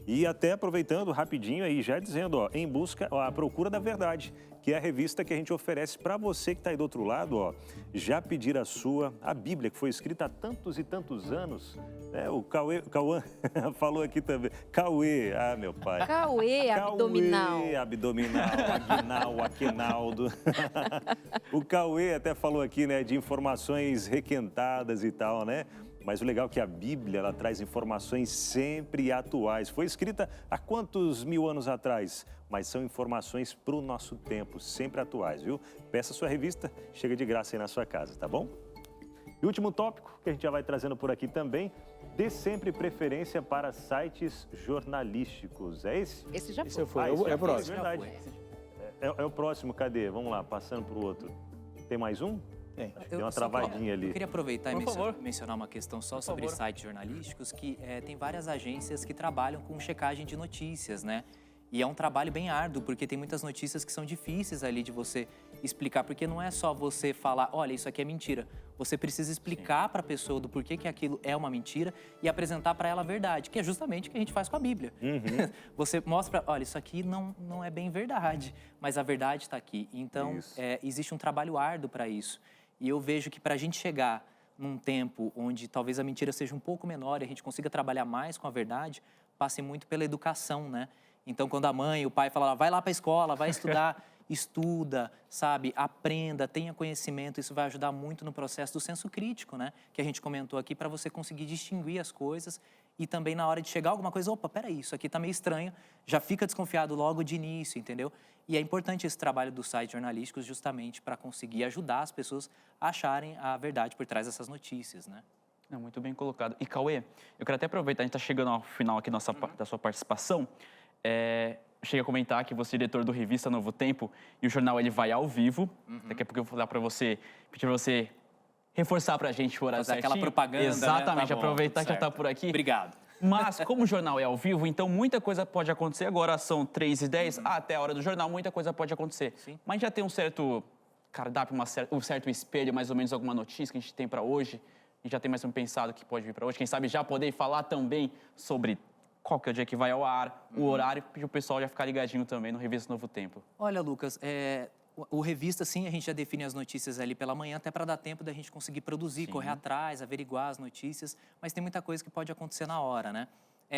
E até aproveitando rapidinho aí, já dizendo, em busca, a procura da verdade, que é a revista que a gente oferece para você que está aí do outro lado, já pedir a Bíblia, que foi escrita há tantos e tantos anos, né? O Cauã falou aqui também. Cauê, meu pai. Cauê, abdominal. Cauê, abdominal, Aguinal, Aquinaldo. O Cauê até falou aqui, né, de informações requentadas e tal, né? Mas o legal é que a Bíblia, ela traz informações sempre atuais. Foi escrita há quantos mil anos atrás? Mas são informações para o nosso tempo, sempre atuais, viu? Peça sua revista, chega de graça aí na sua casa, tá bom? E último tópico, que a gente já vai trazendo por aqui também, dê sempre preferência para sites jornalísticos. É esse? Esse já Esse foi. foi, é o É próximo. verdade. É o próximo, cadê? Vamos lá, passando para o outro. Tem mais um? Tem. Tem uma travadinha ali. Eu queria aproveitar e Por favor. mencionar uma questão só Por sobre favor. sites jornalísticos, que tem várias agências que trabalham com checagem de notícias, né? E é um trabalho bem árduo, porque tem muitas notícias que são difíceis ali de você explicar, porque não é só você falar, olha, isso aqui é mentira. Você precisa explicar para a pessoa do porquê que aquilo é uma mentira e apresentar para ela a verdade, que é justamente o que a gente faz com a Bíblia. Você mostra, olha, isso aqui não é bem verdade, mas a verdade está aqui. Então, Isso. existe um trabalho árduo para isso. E eu vejo que para a gente chegar num tempo onde talvez a mentira seja um pouco menor e a gente consiga trabalhar mais com a verdade, passe muito pela educação, né? Então, quando a mãe e o pai falam, vai lá para a escola, vai estudar, estuda, sabe, aprenda, tenha conhecimento. Isso vai ajudar muito no processo do senso crítico, né? Que a gente comentou aqui, para você conseguir distinguir as coisas e também na hora de chegar alguma coisa, opa, peraí, isso aqui tá meio estranho, já fica desconfiado logo de início, entendeu? E é importante esse trabalho dos sites jornalísticos justamente para conseguir ajudar as pessoas a acharem a verdade por trás dessas notícias, né? Não, muito bem colocado. E, Cauê, eu quero até aproveitar, a gente está chegando ao final aqui da sua participação. Eu cheguei a comentar que você é diretor do Revista Novo Tempo e o jornal ele vai ao vivo. Daqui a pouco eu vou falar para você, pedir para você reforçar para a gente o horário Fazer certinho. aquela propaganda, Exatamente, né? Tá bom, aproveitar tudo que já está certo. por aqui. Obrigado. Mas, como o jornal é ao vivo, então muita coisa pode acontecer. Agora são 3h10, até a hora do jornal, muita coisa pode acontecer. Sim. Mas já tem um certo cardápio, um certo espelho, mais ou menos alguma notícia que a gente tem para hoje. E já tem mais um pensado que pode vir para hoje. Quem sabe já poder falar também sobre qual que é o dia que vai ao ar, o horário, e o pessoal já ficar ligadinho também no Revista Novo Tempo. Olha, Lucas, o Revista, sim, a gente já define as notícias ali pela manhã, até para dar tempo da gente conseguir produzir, correr atrás, averiguar as notícias, mas tem muita coisa que pode acontecer na hora, né?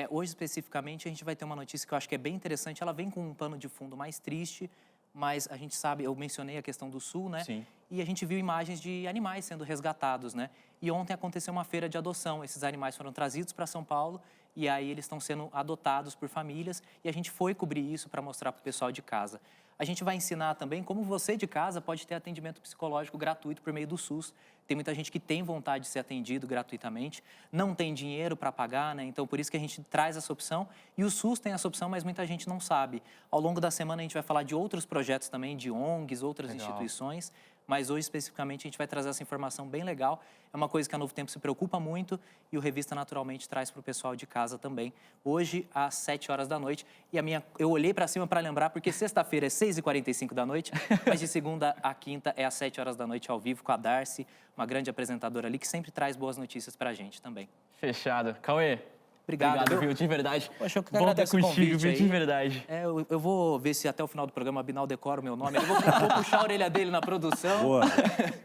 Hoje, especificamente, a gente vai ter uma notícia que eu acho que é bem interessante, ela vem com um pano de fundo mais triste, mas a gente sabe, eu mencionei a questão do Sul, né? Sim. E a gente viu imagens de animais sendo resgatados, né? E ontem aconteceu uma feira de adoção, esses animais foram trazidos para São Paulo e aí eles estão sendo adotados por famílias e a gente foi cobrir isso para mostrar para o pessoal de casa. A gente vai ensinar também como você de casa pode ter atendimento psicológico gratuito por meio do SUS. Tem muita gente que tem vontade de ser atendido gratuitamente, não tem dinheiro para pagar, né? Então, por isso que a gente traz essa opção. E o SUS tem essa opção, mas muita gente não sabe. Ao longo da semana, a gente vai falar de outros projetos também, de ONGs, outras instituições. Mas hoje, especificamente, a gente vai trazer essa informação bem legal. É uma coisa que a Novo Tempo se preocupa muito e o Revista, naturalmente, traz para o pessoal de casa também. Hoje, às 7 horas da noite. E eu olhei para cima para lembrar, porque sexta-feira é 6h45 da noite, mas de segunda a quinta é às 7 horas da noite, ao vivo, com a Darcy, uma grande apresentadora ali, que sempre traz boas notícias para a gente também. Fechado. Cauê, Obrigado, viu? De verdade. Poxa, eu que Bom ter agradeço o contigo, convite viu? aí. De verdade. Eu vou ver se até o final do programa a Binal decora o meu nome. Eu vou puxar a orelha dele na produção. Boa.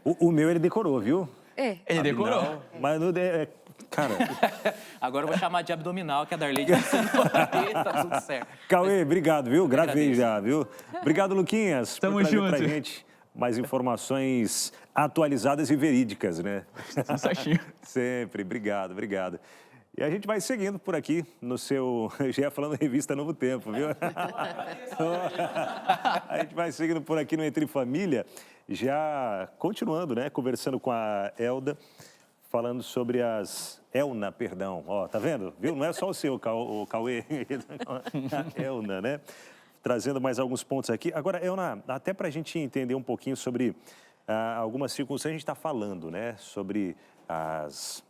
O meu ele decorou, viu? Ele decorou? Não, mas no cara, Agora eu vou chamar de abdominal, que a Darlene ensinou aí, tá tudo certo. Cauê, obrigado, viu? Gravei agradeço. já, viu? Obrigado, Luquinhas, Tamo por trazer junto. pra gente mais informações atualizadas e verídicas, né? Tudo certinho. Sempre, obrigado. E a gente vai seguindo por aqui no seu... Já ia falando Revista Novo Tempo, viu? A gente vai seguindo por aqui no Entre Família, já continuando, né? Conversando com a Elda, falando sobre Elna, perdão. Ó, tá vendo? Viu? Não é só o seu, o Cauê. A Elna, né? Trazendo mais alguns pontos aqui. Agora, Elna, até para a gente entender um pouquinho sobre algumas circunstâncias, a gente está falando, né? Sobre as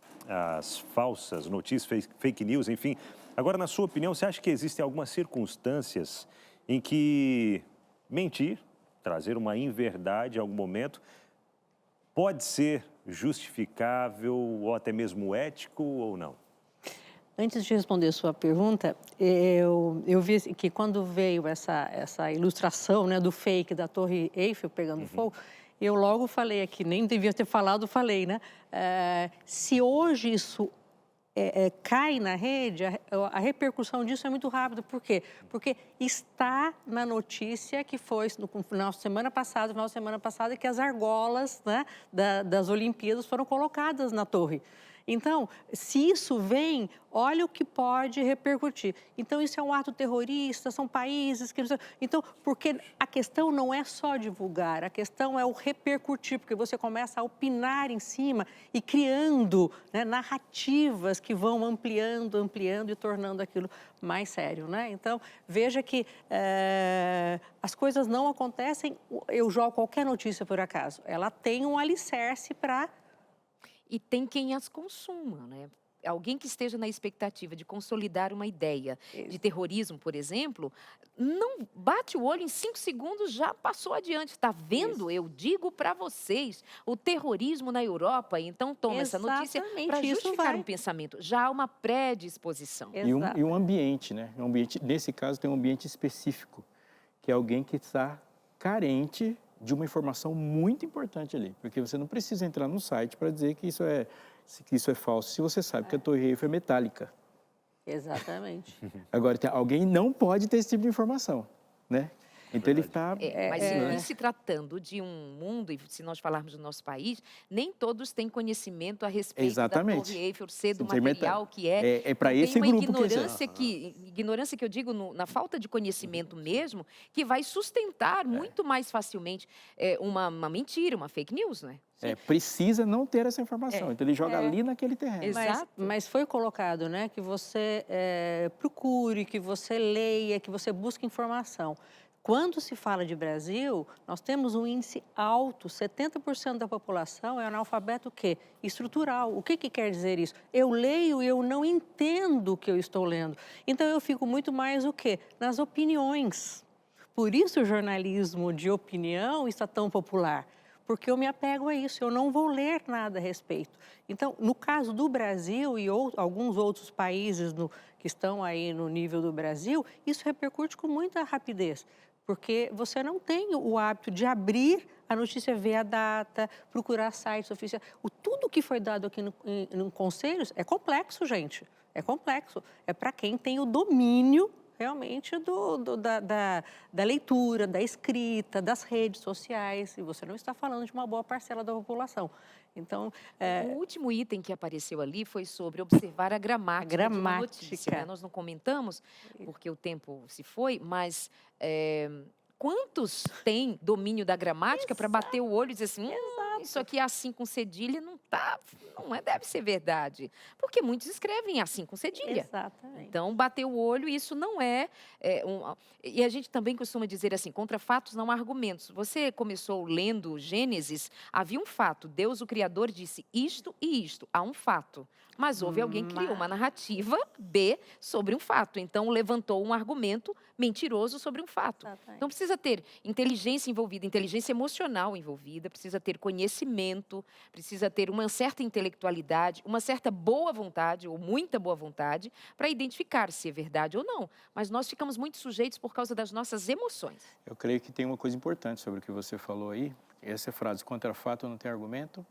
falsas notícias, fake news, enfim. Agora, na sua opinião, você acha que existem algumas circunstâncias em que mentir, trazer uma inverdade em algum momento, pode ser justificável ou até mesmo ético ou não? Antes de responder a sua pergunta, eu vi que quando veio essa ilustração, né, do fake da Torre Eiffel pegando fogo, eu logo falei aqui, nem devia ter falado, falei, né? Se hoje isso cai na rede, a repercussão disso é muito rápida. Por quê? Porque está na notícia que foi no final de semana passada, que as argolas, né, das Olimpíadas foram colocadas na torre. Então, se isso vem, olha o que pode repercutir. Então, isso é um ato terrorista, são países que... Então, porque a questão não é só divulgar, a questão é o repercutir, porque você começa a opinar em cima e criando, né, narrativas que vão ampliando e tornando aquilo mais sério, né? Então, veja que as coisas não acontecem, eu jogo qualquer notícia por acaso. Ela tem um alicerce para... E tem quem as consuma, né? Alguém que esteja na expectativa de consolidar uma ideia de terrorismo, por exemplo, não bate o olho em 5 segundos, já passou adiante. Está vendo? Eu digo para vocês, o terrorismo na Europa, então toma essa notícia para justificar um pensamento. Já há uma predisposição. E um ambiente, né? Um ambiente, nesse caso, tem um ambiente específico, que é alguém que está carente de uma informação muito importante ali, porque você não precisa entrar no site para dizer que isso é falso, se você sabe que a Torre Eiffel é metálica. Exatamente. Agora, alguém não pode ter esse tipo de informação, né? Então ele está... Mas em se tratando de um mundo, e se nós falarmos do nosso país, nem todos têm conhecimento a respeito Exatamente. da Torre Eiffel ser do Não tem material que é. É para Então, esse tem uma grupo ignorância que eu digo na falta de conhecimento mesmo, que vai sustentar muito mais facilmente uma mentira, uma fake news, né? precisa não ter essa informação. Então ele joga ali naquele terreno. Exato. Mas foi colocado, né, que você procure, que você leia, que você busque informação. Quando se fala de Brasil, nós temos um índice alto, 70% da população é analfabeto o quê? Estrutural. O que quer dizer isso? Eu leio e eu não entendo o que eu estou lendo. Então eu fico muito mais o quê? Nas opiniões. Por isso o jornalismo de opinião está tão popular. Porque eu me apego a isso, eu não vou ler nada a respeito. Então, no caso do Brasil e alguns outros países que estão aí no nível do Brasil, isso repercute com muita rapidez, porque você não tem o hábito de abrir a notícia, ver a data, procurar sites oficiais. Tudo que foi dado aqui no Conselhos é complexo, gente, é complexo. É para quem tem o domínio realmente da leitura, da escrita, das redes sociais, e você não está falando de uma boa parcela da população. Então, o último item que apareceu ali foi sobre observar a gramática de uma notícia, né? Nós não comentamos, porque o tempo se foi, mas quantos têm domínio da gramática para bater o olho e dizer assim, isso aqui é assim com cedilha, não deve ser verdade. Porque muitos escrevem assim com cedilha. Exatamente. Então, bater o olho, isso não E a gente também costuma dizer assim, contra fatos não há argumentos. Você começou lendo Gênesis, havia um fato. Deus, o Criador, disse isto e isto. Há um fato. Mas houve alguém que criou uma narrativa B sobre um fato. Então, levantou um argumento mentiroso sobre um fato. Exatamente. Então, precisa ter inteligência envolvida, inteligência emocional envolvida, precisa ter conhecimento, precisa ter uma certa intelectualidade, uma certa boa vontade, ou muita boa vontade, para identificar se é verdade ou não. Mas nós ficamos muito sujeitos por causa das nossas emoções. Eu creio que tem uma coisa importante sobre o que você falou aí. Essa frase, contra fato não tem argumento,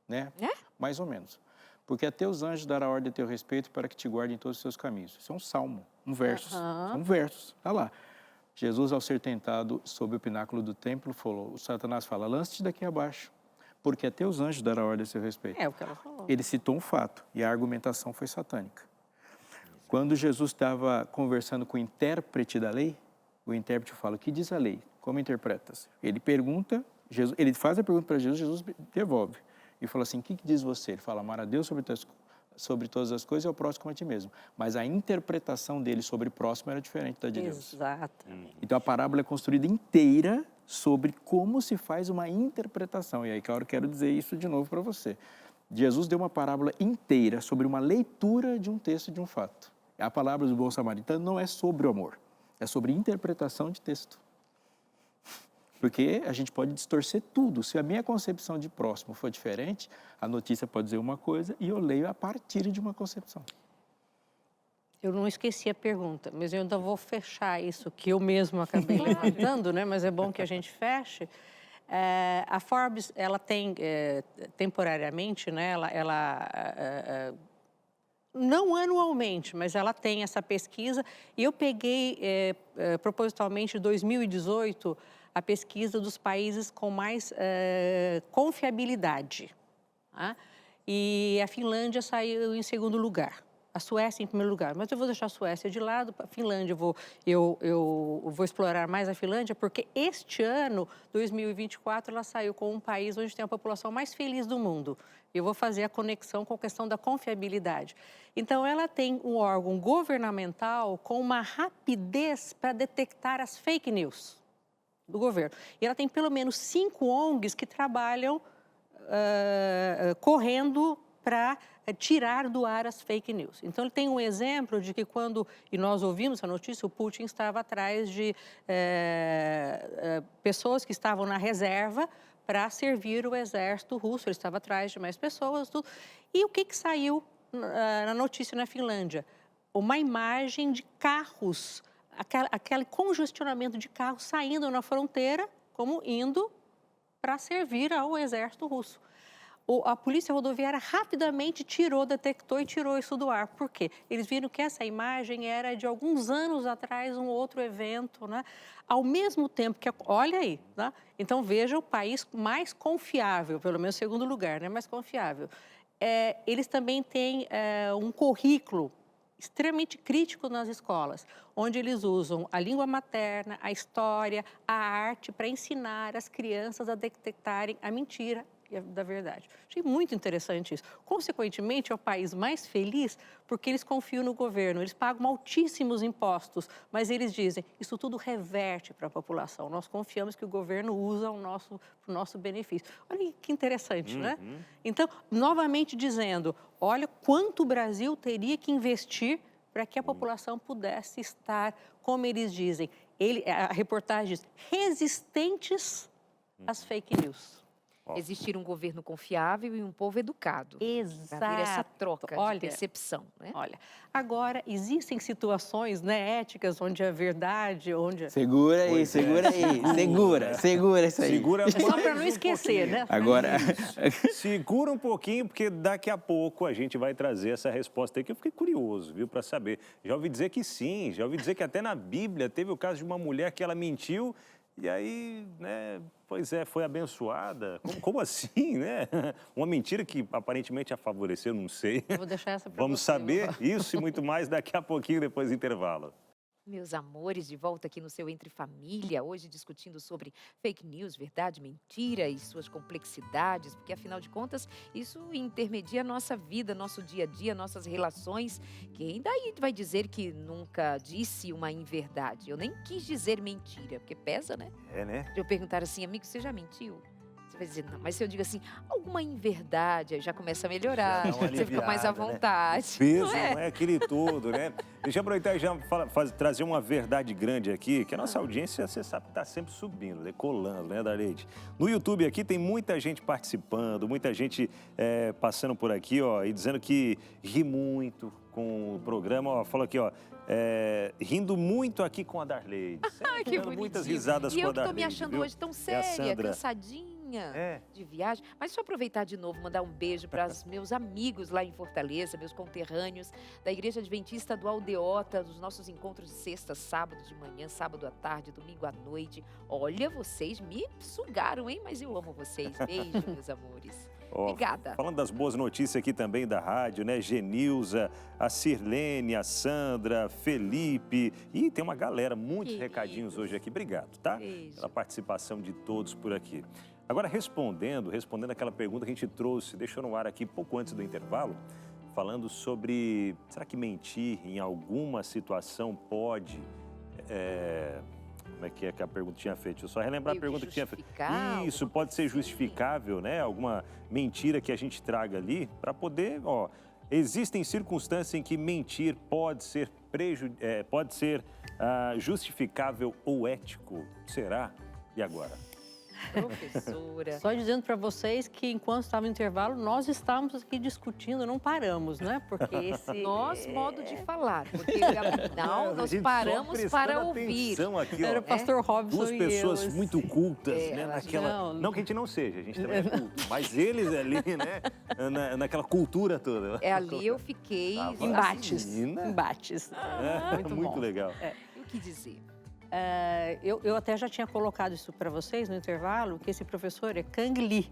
né? Mais ou menos. Porque até os anjos darão ordem a teu respeito para que te guardem em todos os seus caminhos. Isso é um salmo, um verso. São versos. Está lá. Jesus, ao ser tentado sob o pináculo do templo, falou, o Satanás fala, lance-te daqui abaixo, porque até os anjos darão ordem a seu respeito. É o que ela falou. Ele citou um fato, e a argumentação foi satânica. Quando Jesus estava conversando com o intérprete da lei, o intérprete fala, o que diz a lei? Como interpretas? Ele pergunta, ele faz a pergunta para Jesus, Jesus devolve. E fala assim, o que diz você? Ele fala, amar a Deus sobre todas as coisas e ao próximo como a ti mesmo. Mas a interpretação dele sobre o próximo era diferente da de Deus. Exatamente. Então a parábola é construída inteira sobre como se faz uma interpretação. E aí que eu quero dizer isso de novo para você. Jesus deu uma parábola inteira sobre uma leitura de um texto, de um fato. A palavra do bom samaritano não é sobre o amor, é sobre interpretação de texto. Porque a gente pode distorcer tudo. Se a minha concepção de próximo for diferente, a notícia pode dizer uma coisa e eu leio a partir de uma concepção. Eu não esqueci a pergunta, mas eu ainda vou fechar isso que eu mesmo acabei levantando, né? Mas é bom que a gente feche. A Forbes, ela tem temporariamente, né? Não anualmente, mas ela tem essa pesquisa. E eu peguei propositalmente 2018 a pesquisa dos países com mais confiabilidade. Tá? E a Finlândia saiu em segundo lugar, a Suécia em primeiro lugar. Mas eu vou deixar a Suécia de lado, a Finlândia, eu vou explorar mais a Finlândia, porque este ano, 2024, ela saiu com um país onde tem a população mais feliz do mundo. Eu vou fazer a conexão com a questão da confiabilidade. Então, ela tem um órgão governamental com uma rapidez para detectar as fake news do governo. E ela tem pelo menos 5 ONGs que trabalham correndo para tirar do ar as fake news. Então, ele tem um exemplo de que e nós ouvimos a notícia, o Putin estava atrás de pessoas que estavam na reserva para servir o exército russo, ele estava atrás de mais pessoas, tudo. E o que saiu na notícia na Finlândia? Uma imagem de carros, aquele congestionamento de carros saindo na fronteira, como indo para servir ao exército russo. A Polícia Rodoviária rapidamente detectou e tirou isso do ar. Por quê? Eles viram que essa imagem era de alguns anos atrás, um outro evento, né? Ao mesmo tempo que, olha aí, né? Então veja o país mais confiável, pelo menos segundo lugar, né? Mais confiável. Eles também têm um currículo extremamente crítico nas escolas, onde eles usam a língua materna, a história, a arte para ensinar as crianças a detectarem a mentira e da verdade. Achei muito interessante isso. Consequentemente, é o país mais feliz porque eles confiam no governo, eles pagam altíssimos impostos, mas eles dizem, isso tudo reverte para a população. Nós confiamos que o governo usa o nosso benefício. Olha que interessante, né? Então, novamente dizendo, olha quanto o Brasil teria que investir para que a população pudesse estar, como eles dizem, a reportagem diz, resistentes às fake news. Existir um governo confiável e um povo educado. Exato. Para haver essa troca de percepção, né? Olha, agora, existem situações, né, éticas onde a verdade, onde... Segura aí, segura isso aí. Segura Só mais para não um esquecer, pouquinho. né? Agora, Segura um pouquinho, porque daqui a pouco a gente vai trazer essa resposta aí, que eu fiquei curioso, viu, para saber. Já ouvi dizer que sim, já ouvi dizer que até na Bíblia teve o caso de uma mulher que ela mentiu e aí, né, pois é, foi abençoada. Como assim, né? Uma mentira que aparentemente a favoreceu, não sei. Eu vou deixar essa para Vamos você, saber isso e muito mais daqui a pouquinho, depois do intervalo. Meus amores, de volta aqui no seu Entre Família, hoje discutindo sobre fake news, verdade, mentira e suas complexidades, porque afinal de contas isso intermedia a nossa vida, nosso dia a dia, nossas relações. Quem daí vai dizer que nunca disse uma inverdade? Eu nem quis dizer mentira, porque pesa, né? É, né? Se eu perguntar assim, amigo, você já mentiu? Você vai dizer, não, mas se eu digo assim, alguma inverdade, aí já começa a melhorar, Já dá uma você fica mais à aliviada, né? vontade. Peso, não é aquele todo, né? Deixa eu aproveitar e já trazer uma verdade grande aqui, que a nossa audiência, você sabe, está sempre subindo, decolando, né, Darleide? No YouTube aqui tem muita gente participando, muita gente passando por aqui, ó, e dizendo que ri muito com o programa, ó, falou aqui, ó, rindo muito aqui com a Darleide. Ai, que Dando bonitinho. muitas risadas E com a eu que tô me Darleide, achando viu? hoje tão É a séria, Sandra. cansadinha É. de viagem. Mas deixa eu aproveitar de novo, mandar um beijo para os meus amigos lá em Fortaleza, meus conterrâneos da Igreja Adventista do Aldeota, dos nossos encontros de sexta, sábado de manhã, sábado à tarde, domingo à noite. Olha, vocês me sugaram, hein? Mas eu amo vocês. Beijo, meus amores. Ó, Obrigada. Falando das boas notícias aqui também da rádio, né? Genilza, a Sirlene, a Sandra, Felipe. E tem uma galera, muitos Queridos. recadinhos hoje aqui. Obrigado, tá? Beijo. Pela participação de todos por aqui. Agora, respondendo aquela pergunta que a gente trouxe, deixou no ar aqui pouco antes do intervalo, falando sobre, será que mentir em alguma situação pode... Como é que a pergunta tinha feito? Deixa eu só relembrar a Meio pergunta que tinha feito. justificar Isso, alguma pode ser coisa assim. justificável, né? Alguma mentira que a gente traga ali para poder, ó... Existem circunstâncias em que mentir pode ser justificável ou ético. Será? E agora? Professora. Só dizendo para vocês que enquanto estava no intervalo, nós estávamos aqui discutindo, não paramos, né? Porque esse... Nosso modo de falar, porque afinal A nós gente só paramos prestando para ouvir. atenção aqui, ó. Era o pastor Robson Duas e pessoas eu, muito cultas, né? elas Naquela... não. Não que a gente não seja, a gente também é culto. Mas eles ali, né? Naquela cultura toda. Ali eu fiquei... Tava Embates. Menina. Embates. Muito bom. legal. O que dizer? Eu até já tinha colocado isso para vocês no intervalo, que esse professor é Kang Lee.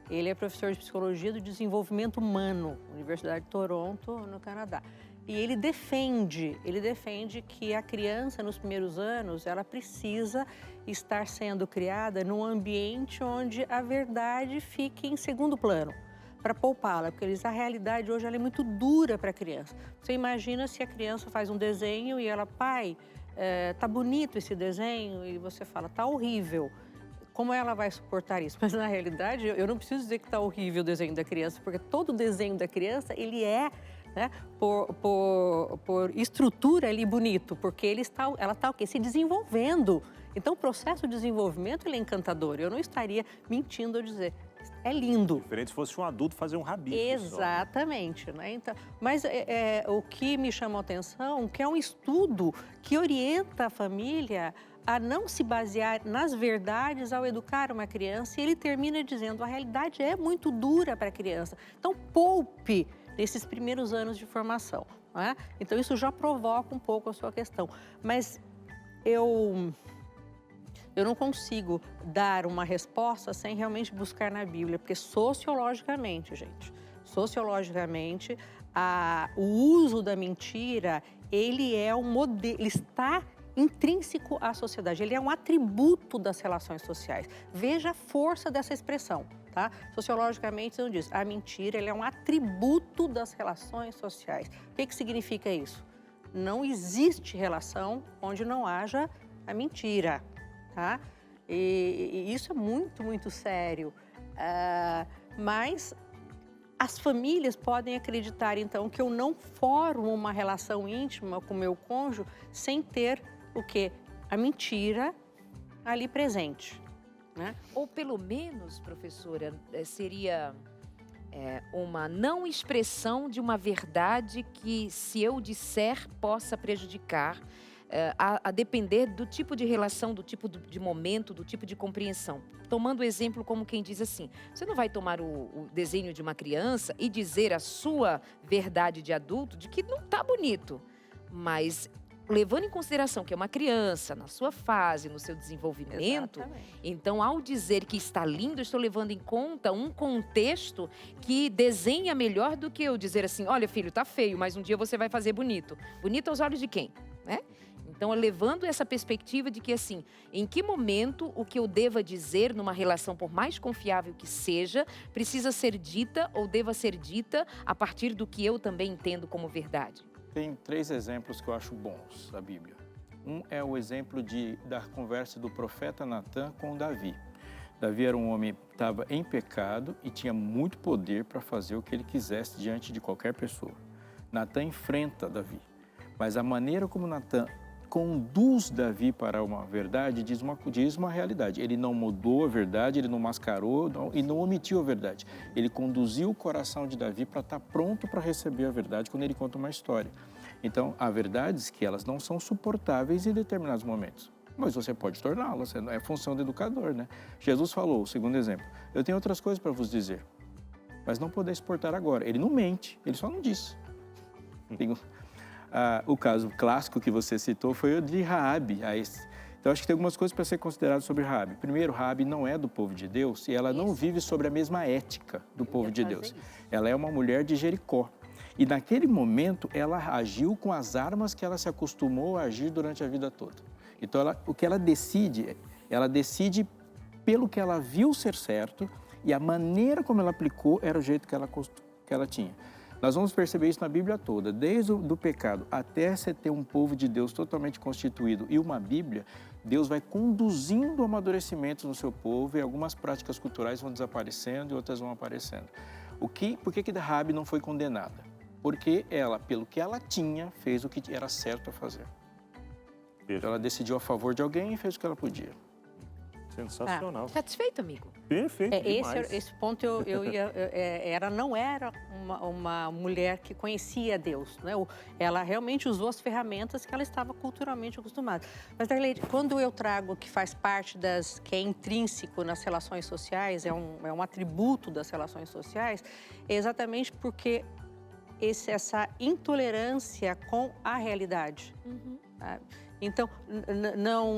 Ele é professor de Psicologia do Desenvolvimento Humano, Universidade de Toronto, no Canadá. E ele defende que a criança, nos primeiros anos, ela precisa estar sendo criada num ambiente onde a verdade fique em segundo plano, para poupá-la, porque a realidade hoje ela é muito dura para a criança. Você imagina se a criança faz um desenho e ela, pai... tá bonito esse desenho e você fala, tá horrível. Como ela vai suportar isso? Mas na realidade, eu não preciso dizer que tá horrível o desenho da criança, porque todo desenho da criança, ele é, né, por estrutura ali bonito, porque ela está o quê? Se desenvolvendo. Então o processo de desenvolvimento ele é encantador. Eu não estaria mentindo ao dizer, é lindo. Diferente se fosse um adulto fazer um rabisco. Exatamente, né? Então, mas o que me chamou a atenção, que é um estudo que orienta a família a não se basear nas verdades ao educar uma criança, e ele termina dizendo: a realidade é muito dura para a criança, então poupe nesses primeiros anos de formação. Não é? Então isso já provoca um pouco a sua questão. Mas eu não consigo dar uma resposta sem realmente buscar na Bíblia, porque sociologicamente, gente, o uso da mentira, ele é um modelo, ele está intrínseco à sociedade, ele é um atributo das relações sociais. Veja a força dessa expressão, tá? Sociologicamente, não diz, a mentira, ele é um atributo das relações sociais. O que significa isso? Não existe relação onde não haja a mentira, tá? E isso é muito, muito sério. Mas as famílias podem acreditar, então, que eu não formo uma relação íntima com meu cônjuge sem ter o quê? A mentira ali presente, né? Ou pelo menos, professora, seria uma não expressão de uma verdade que, se eu disser, possa prejudicar, a depender do tipo de relação, do tipo de momento, do tipo de compreensão. Tomando o exemplo como quem diz assim, você não vai tomar o desenho de uma criança e dizer a sua verdade de adulto de que não está bonito, mas levando em consideração que é uma criança, na sua fase, no seu desenvolvimento, Exatamente. então, ao dizer que está lindo, eu estou levando em conta um contexto que desenha melhor do que eu dizer assim, olha, filho, tá feio, mas um dia você vai fazer bonito. Bonito aos olhos de quem? Né? Então, levando essa perspectiva de que, assim, em que momento o que eu deva dizer numa relação, por mais confiável que seja, precisa ser dita ou deva ser dita a partir do que eu também entendo como verdade? Tem 3 exemplos que eu acho bons da Bíblia. Um é o exemplo da conversa do profeta Natã com Davi. Davi era um homem que estava em pecado e tinha muito poder para fazer o que ele quisesse diante de qualquer pessoa. Natã enfrenta Davi, mas a maneira como Natã conduz Davi para uma verdade diz uma realidade. Ele não mudou a verdade, ele não mascarou e não omitiu a verdade. Ele conduziu o coração de Davi para estar pronto para receber a verdade quando ele conta uma história. Então, há verdades que elas não são suportáveis em determinados momentos, mas você pode torná-las, é função do educador, né? Jesus falou, o segundo exemplo, eu tenho outras coisas para vos dizer, mas não podeis suportar agora. Ele não mente, ele só não disse. O caso clássico que você citou foi o de Raabe. Então, acho que tem algumas coisas para ser consideradas sobre Raabe. Primeiro, Raabe não é do povo de Deus e ela não vive sobre a mesma ética do povo de Deus. Ela é uma mulher de Jericó. E naquele momento, ela agiu com as armas que ela se acostumou a agir durante a vida toda. Então, o que ela decide pelo que ela viu ser certo e a maneira como ela aplicou era o jeito que ela tinha. Nós vamos perceber isso na Bíblia toda, desde o pecado até você ter um povo de Deus totalmente constituído e uma Bíblia, Deus vai conduzindo amadurecimentos no seu povo e algumas práticas culturais vão desaparecendo e outras vão aparecendo. Por que Raabe não foi condenada? Porque ela, pelo que ela tinha, fez o que era certo a fazer. Então, ela decidiu a favor de alguém e fez o que ela podia. Sensacional. Satisfeito, amigo? Perfeito, demais. Esse ponto ela não era uma mulher que conhecia Deus, né? Ela realmente usou as ferramentas que ela estava culturalmente acostumada. Mas, Darley, quando eu trago que faz parte que é intrínseco nas relações sociais, é um atributo das relações sociais, é exatamente porque essa intolerância com a realidade. Sabe? Então,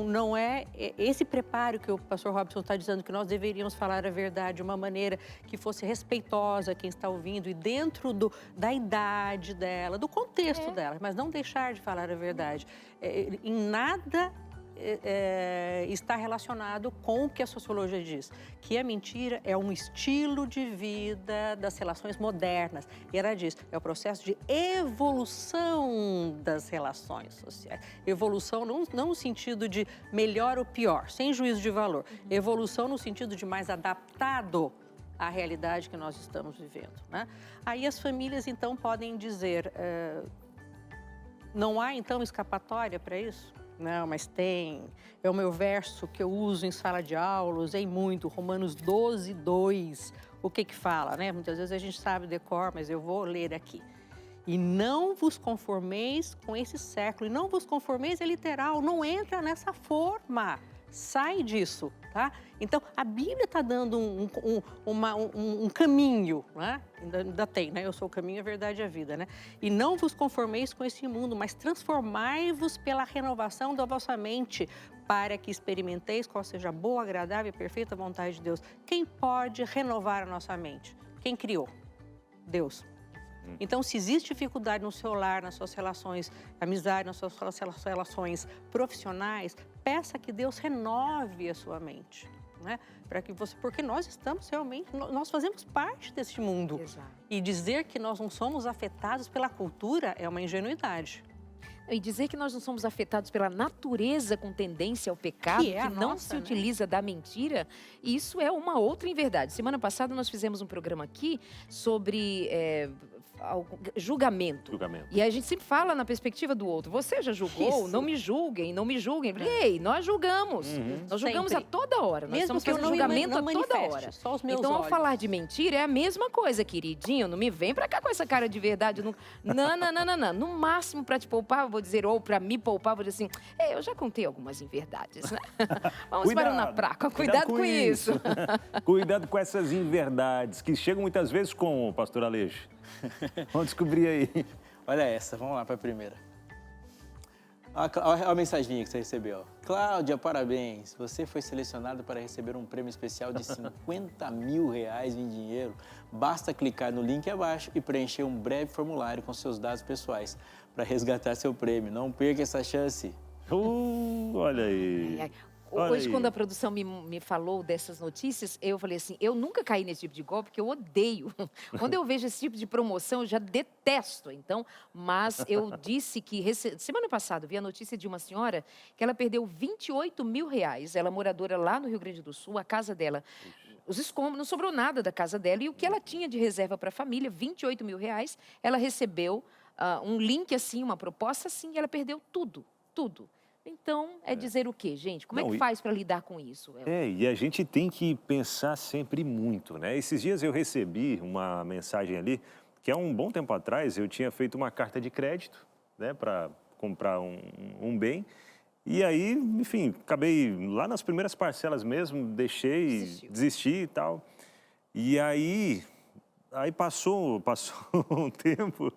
não é esse preparo que o pastor Robson está dizendo, que nós deveríamos falar a verdade de uma maneira que fosse respeitosa a quem está ouvindo e dentro da idade dela, do contexto dela, mas não deixar de falar a verdade. Em nada está relacionado com o que a sociologia diz, que a mentira é um estilo de vida das relações modernas. E ela diz, é o processo de evolução das relações sociais. Evolução não no sentido de melhor ou pior, sem juízo de valor. Evolução no sentido de mais adaptado à realidade que nós estamos vivendo, né? Aí as famílias, então, podem dizer, não há, então, escapatória para isso? Não, mas tem. É o meu verso que eu uso em sala de aula, usei muito, Romanos 12, 2. O que fala, né? Muitas vezes a gente sabe decor, mas eu vou ler aqui. E não vos conformeis com esse século. E não vos conformeis é literal, não entra nessa forma. Sai disso, tá? Então, a Bíblia está dando um caminho, né? Ainda tem, né? Eu sou o caminho, a verdade e a vida, né? E não vos conformeis com esse mundo, mas transformai-vos pela renovação da vossa mente, para que experimenteis qual seja a boa, agradável e perfeita vontade de Deus. Quem pode renovar a nossa mente? Quem criou? Deus. Então, se existe dificuldade no seu lar, nas suas relações, amizade, nas suas relações profissionais, peça que Deus renove a sua mente, né? Para que você, porque nós estamos realmente, nós fazemos parte deste mundo. Exato. E dizer que nós não somos afetados pela cultura é uma ingenuidade. E dizer que nós não somos afetados pela natureza com tendência ao pecado, Que é a não nossa, se né? utiliza da mentira, isso é uma outra inverdade. Semana passada nós fizemos um programa aqui sobre julgamento. E a gente sempre fala na perspectiva do outro. Você já julgou? Isso. Não me julguem, não me julguem. Ei, nós julgamos. Nós julgamos Sempre. a toda hora. Nós Mesmo estamos que eu fazendo não julgamento não a toda manifeste, hora. só os meus Então, ao olhos. falar de mentira, é a mesma coisa, queridinho. Não me vem pra cá com essa cara de verdade. Não. No máximo, pra te poupar, eu vou dizer, ou pra me poupar, eu vou dizer assim, eu já contei algumas inverdades, né? Vamos para uma praca. Cuidado com isso. Cuidado com essas inverdades, que chegam muitas vezes com o pastor Aleixo. Vamos descobrir aí. Olha essa, vamos lá para a primeira. Olha a mensaginha que você recebeu. Cláudia, parabéns. Você foi selecionada para receber um prêmio especial de 50 mil reais em dinheiro. Basta clicar no link abaixo e preencher um breve formulário com seus dados pessoais para resgatar seu prêmio. Não perca essa chance. Olha aí. Ai, ai. Olha Hoje, aí. quando a produção me falou dessas notícias, eu falei assim, eu nunca caí nesse tipo de golpe, porque eu odeio. Quando eu vejo esse tipo de promoção, eu já detesto. Então, mas eu disse que, semana passada, eu vi a notícia de uma senhora que ela perdeu 28 mil reais. Ela é moradora lá no Rio Grande do Sul, a casa dela, os escombros, não sobrou nada da casa dela. E o que ela tinha de reserva para a família, 28 mil reais, ela recebeu um link assim, uma proposta assim, e ela perdeu tudo, tudo. Então, é dizer o quê, gente? Como é que faz para lidar com isso? E a gente tem que pensar sempre muito, né? Esses dias eu recebi uma mensagem ali, que há um bom tempo atrás eu tinha feito uma carta de crédito, né, para comprar um bem. E aí, enfim, acabei lá nas primeiras parcelas mesmo, desisti e tal. E aí passou um tempo.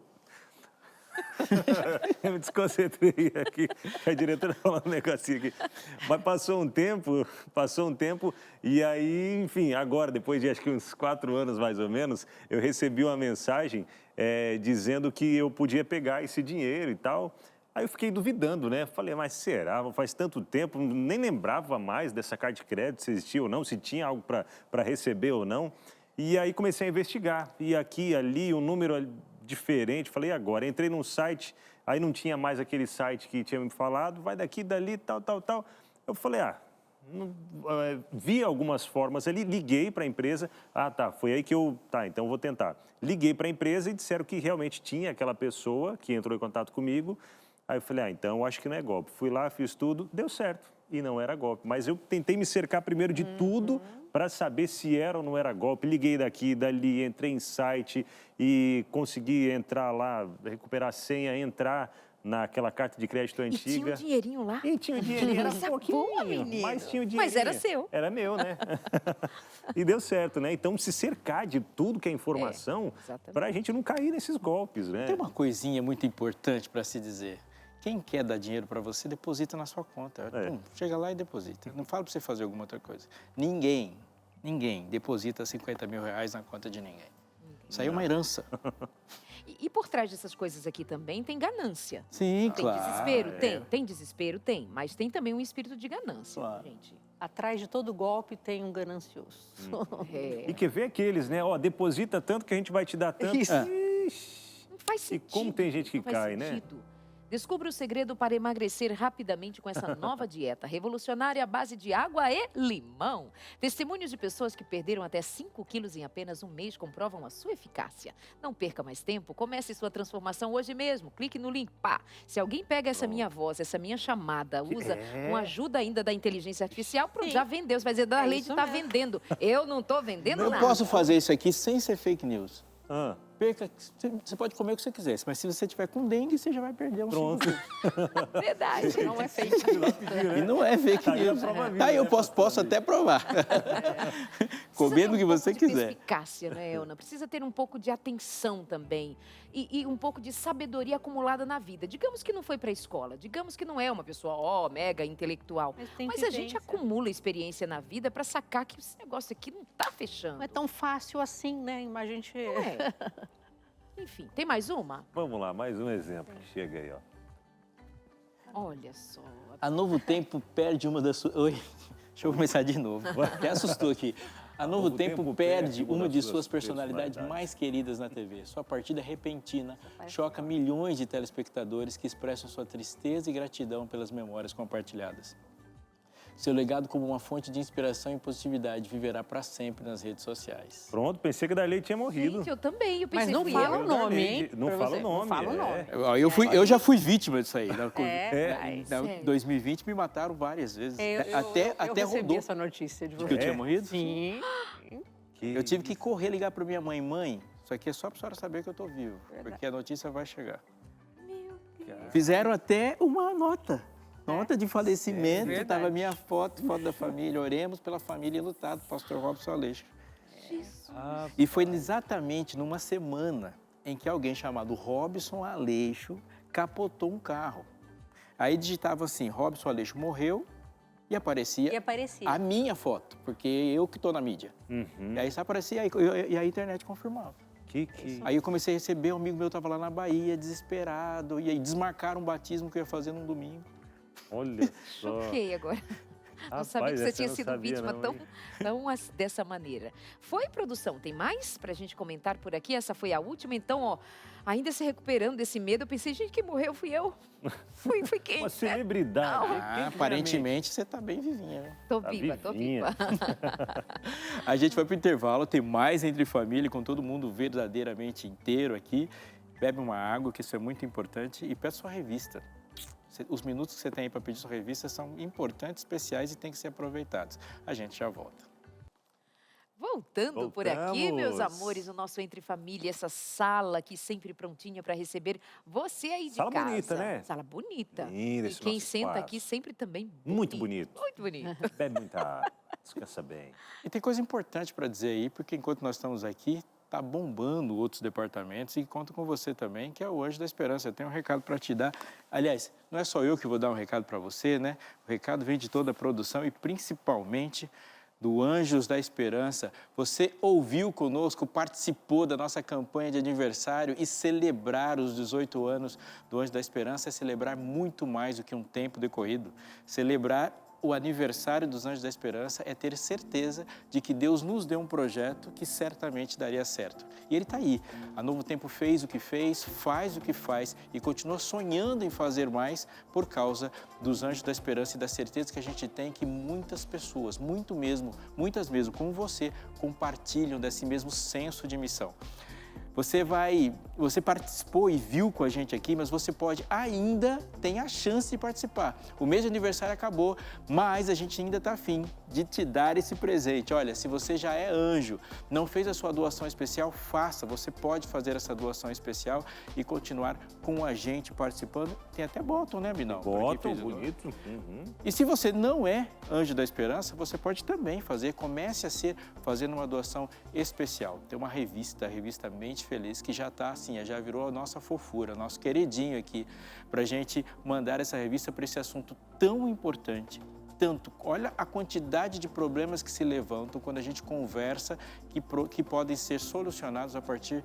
Eu me desconcentrei aqui, a diretora falando um negocinho aqui. Mas passou um tempo, e aí, enfim, agora, depois de acho que uns 4 anos mais ou menos, eu recebi uma mensagem dizendo que eu podia pegar esse dinheiro e tal. Aí eu fiquei duvidando, né? Falei, mas será? Faz tanto tempo, nem lembrava mais dessa carta de crédito, se existia ou não, se tinha algo para receber ou não. E aí comecei a investigar, e aqui, ali, o número diferente, falei, agora, entrei num site, aí não tinha mais aquele site que tinha me falado, vai daqui, dali, tal. Eu falei, vi algumas formas ali, liguei para a empresa, foi aí que então eu vou tentar. Liguei para a empresa e disseram que realmente tinha aquela pessoa que entrou em contato comigo, aí eu falei, então eu acho que não é golpe. Fui lá, fiz tudo, deu certo, e não era golpe. Mas eu tentei me cercar primeiro de tudo, para saber se era ou não era golpe. Liguei daqui, dali, entrei em site e consegui entrar lá, recuperar a senha, entrar naquela carta de crédito antiga. E tinha um dinheirinho lá? E tinha um dinheirinho, era Coisa pouquinho, boa, menino. mas tinha um dinheirinho. Mas era seu. Era meu, né? E deu certo, né? Então, se cercar de tudo que é informação, exatamente. para a gente não cair nesses golpes, né? Tem uma coisinha muito importante para se dizer. Quem quer dar dinheiro para você, deposita na sua conta. Chega lá e deposita. Não fala para você fazer alguma outra coisa. Ninguém deposita 50 mil reais na conta de ninguém. Isso aí é uma herança. E por trás dessas coisas aqui também tem ganância. Sim, Tem desespero? Tem desespero? Tem. Mas tem também um espírito de ganância, Claro. gente. Atrás de todo golpe tem um ganancioso. E quer ver aqueles, né? Deposita tanto que a gente vai te dar tanto. Isso. Ixi. Não faz E sentido. como tem gente que não faz cai, né? sentido. Descubra o segredo para emagrecer rapidamente com essa nova dieta revolucionária à base de água e limão. Testemunhos de pessoas que perderam até 5 quilos em apenas um mês comprovam a sua eficácia. Não perca mais tempo, comece sua transformação hoje mesmo. Clique no link, pá. Se alguém pega essa minha voz, essa minha chamada, usa uma ajuda ainda da inteligência artificial, pronto, já vendeu. Você vai dizer, Darleide está vendendo. Eu não estou vendendo Eu nada. posso fazer isso aqui sem ser fake news. perca, você pode comer o que você quiser, mas se você tiver com dengue, você já vai perder um Pronto. Verdade. Não é fake news. E não é fake Aí a news. prova viva, Aí eu né, posso até provar. Comendo o que você Precisa ter um pouco de quiser. perspicácia, né, Elna? Precisa ter um pouco de atenção também. E um pouco de sabedoria acumulada na vida. Digamos que não foi para a escola, digamos que não é uma pessoa, mega intelectual. Mas a gente acumula experiência na vida para sacar que esse negócio aqui não tá fechando. Não é tão fácil assim, né? Mas a gente... Não é. Enfim, tem mais uma? Vamos lá, mais um exemplo que chega aí, ó. Olha só. A Novo Tempo perde uma das suas... Oi, deixa eu começar de novo. Até assustou aqui. A Novo Tempo perde uma de suas personalidades mais queridas na TV. Sua partida repentina choca milhões de telespectadores que expressam sua tristeza e gratidão pelas memórias compartilhadas. Seu legado como uma fonte de inspiração e positividade viverá para sempre nas redes sociais. Pronto, pensei que a Darley tinha morrido. Gente, eu também. Eu Mas pensei não que fala eu. o nome, hein? Não pra fala você. o nome. Não fala o nome. Eu já fui vítima disso aí. Mas... Em 2020 me mataram várias vezes. Eu até recebi rodou essa notícia de de você. que eu tinha morrido. Sim. Eu tive que correr, ligar para minha mãe, isso aqui é só para a senhora saber que eu estou vivo, Verdade. porque a notícia vai chegar. Meu Deus. Fizeram até uma nota de falecimento, verdade. estava minha foto da família, oremos pela família enlutada, pastor Robson Aleixo. E foi exatamente numa semana em que alguém chamado Robson Aleixo capotou um carro. Aí digitava assim, Robson Aleixo morreu e aparecia E aparecia. a minha foto, porque eu que estou na mídia. Uhum. E aí só aparecia, e a internet confirmava. Aí eu comecei a receber, um amigo meu estava lá na Bahia, desesperado, e aí desmarcaram um batismo que eu ia fazer num domingo. Olha só. Choquei agora. Não Rapaz, sabia que você essa eu tinha não sido sabia, vítima não, hein? tão dessa maneira. Foi, produção? Tem mais pra gente comentar por aqui? Essa foi a última, então, ó, ainda se recuperando desse medo, eu pensei, gente, quem morreu fui eu. Fui quem? Uma celebridade. Quem que Aparentemente você está bem vivinha, né? Tô Tá viva, tô vivinha. viva. A gente vai para o intervalo, tem mais Entre Família, com todo mundo verdadeiramente inteiro aqui. Bebe uma água, que isso é muito importante, e pede sua revista. Os minutos que você tem aí para pedir sua revista são importantes, especiais e têm que ser aproveitados. A gente já volta. Voltando por aqui, meus Voltamos. amores, o nosso Entre Família, essa sala aqui sempre prontinha para receber você aí de Sala casa. bonita, né? Sala bonita. Linda E esse quem nosso senta espaço. aqui sempre também Muito bonito. Muito bonito. Bebe muita água, descansa bem. E tem coisa importante para dizer aí, porque enquanto nós estamos aqui, está bombando outros departamentos e conto com você também, que é o Anjo da Esperança. Eu tenho um recado para te dar. Aliás, não é só eu que vou dar um recado para você, né? O recado vem de toda a produção e principalmente do Anjos da Esperança. Você ouviu conosco, participou da nossa campanha de aniversário e celebrar os 18 anos do Anjos da Esperança é celebrar muito mais do que um tempo decorrido. Celebrar o aniversário dos Anjos da Esperança é ter certeza de que Deus nos deu um projeto que certamente daria certo. E ele está aí. A Novo Tempo fez o que fez, faz o que faz e continua sonhando em fazer mais por causa dos Anjos da Esperança e da certeza que a gente tem que muitas pessoas, muitas mesmo, como você, compartilham desse mesmo senso de missão. Você participou e viu com a gente aqui, mas você ainda tem a chance de participar. O mês de aniversário acabou, mas a gente ainda está afim de te dar esse presente. Olha, se você já é anjo, não fez a sua doação especial, faça. Você pode fazer essa doação especial e continuar com a gente participando. Tem até bottom, né, Binão? Bottom, bonito. Uhum. E se você não é Anjo da Esperança, você pode também fazer, comece a ser fazendo uma doação especial. Tem uma revista, a revista Mente Feliz, que já está assim, já virou a nossa fofura, nosso queridinho aqui, para a gente mandar essa revista para esse assunto tão importante. Olha a quantidade de problemas que se levantam quando a gente conversa que podem ser solucionados a partir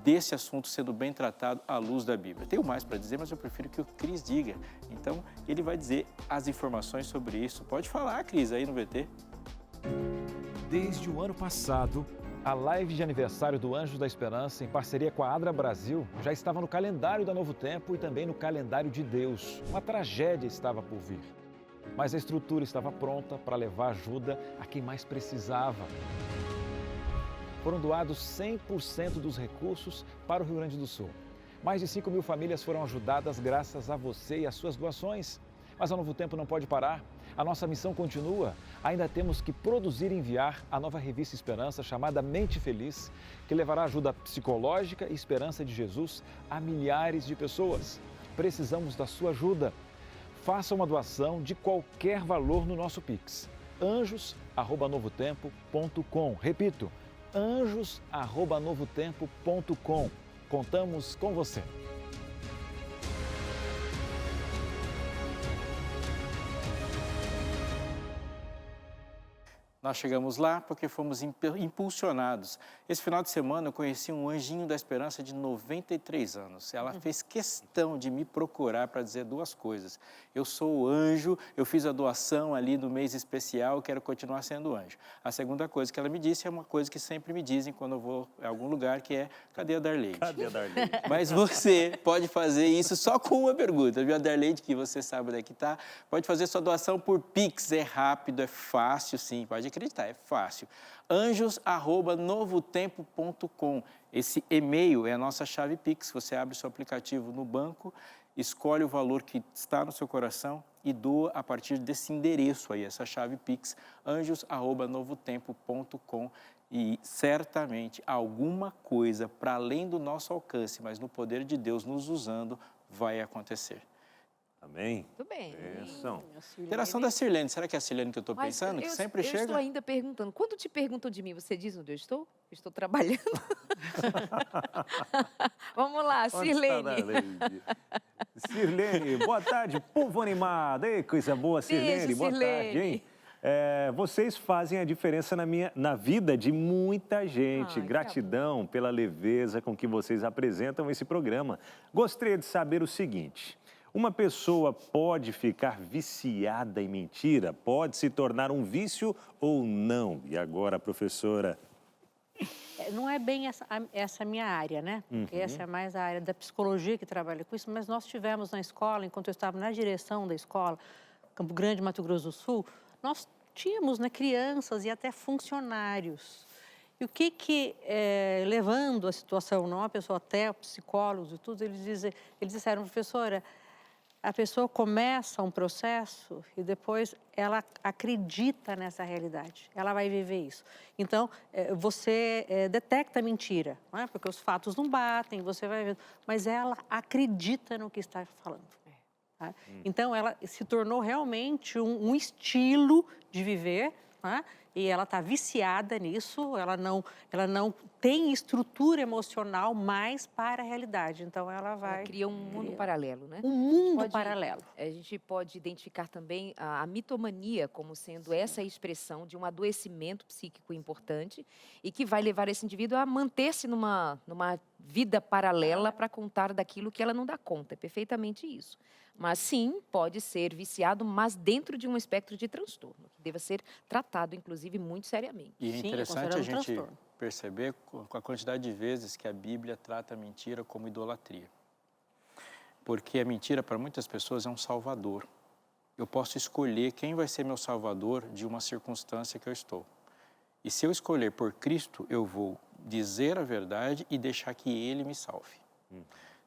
desse assunto sendo bem tratado à luz da Bíblia. Tenho mais para dizer, mas eu prefiro que o Cris diga. Então, ele vai dizer as informações sobre isso. Pode falar, Cris, aí no VT. Desde o ano passado, a live de aniversário do Anjos da Esperança, em parceria com a Adra Brasil, já estava no calendário da Novo Tempo e também no calendário de Deus. Uma tragédia estava por vir, mas a estrutura estava pronta para levar ajuda a quem mais precisava. Foram doados 100% dos recursos para o Rio Grande do Sul. Mais de 5.000 famílias foram ajudadas graças a você e às suas doações. Mas a Novo Tempo não pode parar. A nossa missão continua. Ainda temos que produzir e enviar a nova revista Esperança, chamada Mente Feliz, que levará ajuda psicológica e esperança de Jesus a milhares de pessoas. Precisamos da sua ajuda. Faça uma doação de qualquer valor no nosso Pix. anjos@novotempo.com. Repito, anjos@novotempo.com. Contamos com você. Nós chegamos lá porque fomos impulsionados. Esse final de semana eu conheci um anjinho da esperança de 93 anos. Ela fez questão de me procurar para dizer duas coisas. Eu sou o anjo, eu fiz a doação ali no mês especial, quero continuar sendo anjo. A segunda coisa que ela me disse é uma coisa que sempre me dizem quando eu vou a algum lugar, que é, cadê a Darleide? Cadê a Darleide? Mas você pode fazer isso só com uma pergunta, viu? A Darleide, que você sabe onde é que está, pode fazer sua doação por Pix, é rápido, é fácil, sim, pode acreditar, é fácil. anjos@novotempo.com. Esse e-mail é a nossa chave Pix. Você abre o seu aplicativo no banco, escolhe o valor que está no seu coração e doa a partir desse endereço aí, essa chave Pix, anjos@novotempo.com. E certamente alguma coisa para além do nosso alcance, mas no poder de Deus nos usando, vai acontecer. Amém? Muito bem. Bênção. Interação da Sirlene, será que é a Sirlene que eu estou Mas pensando? Que sempre eu chega? estou ainda perguntando. Quando te perguntam de mim, você diz onde eu estou? Eu estou trabalhando. Vamos lá, Onde está a Sirlene. Darleide? Sirlene, boa tarde, povo animado. Ei, coisa boa, Sirlene, Beijo, boa Sirlene. tarde, hein? Vocês fazem a diferença na vida de muita gente. Ai, que Gratidão pela leveza com que vocês apresentam esse programa. Gostaria de saber o seguinte: uma pessoa pode ficar viciada em mentira? Pode se tornar um vício ou não? E agora, professora? Não é bem essa minha área, né? Porque essa é mais a área da psicologia que trabalha com isso, mas nós tivemos na escola, enquanto eu estava na direção da escola, Campo Grande, Mato Grosso do Sul, nós tínhamos, né, crianças e até funcionários. E o que levando a situação, não a pessoa, até psicólogos e tudo, eles disseram, professora, a pessoa começa um processo e depois ela acredita nessa realidade, ela vai viver isso. Então, você detecta a mentira, não é? Porque os fatos não batem, você vai vendo, mas ela acredita no que está falando. Tá? Então, ela se tornou realmente um estilo de viver, tá? E ela está viciada nisso, ela não tem estrutura emocional mais para a realidade. Então, ela vai... Cria um mundo paralelo, né? Um mundo Pode- paralelo. A gente pode identificar também a mitomania como sendo essa expressão de um adoecimento psíquico importante e que vai levar esse indivíduo a manter-se numa vida paralela para contar daquilo que ela não dá conta. É perfeitamente isso. Mas sim, pode ser viciado, mas dentro de um espectro de transtorno, que deva ser tratado, inclusive, muito seriamente. E é Sim, é interessante a considerado um gente transtorno. perceber com a quantidade de vezes que a Bíblia trata a mentira como idolatria. Porque a mentira, para muitas pessoas, é um salvador. Eu posso escolher quem vai ser meu salvador de uma circunstância que eu estou. E se eu escolher por Cristo, eu vou dizer a verdade e deixar que Ele me salve.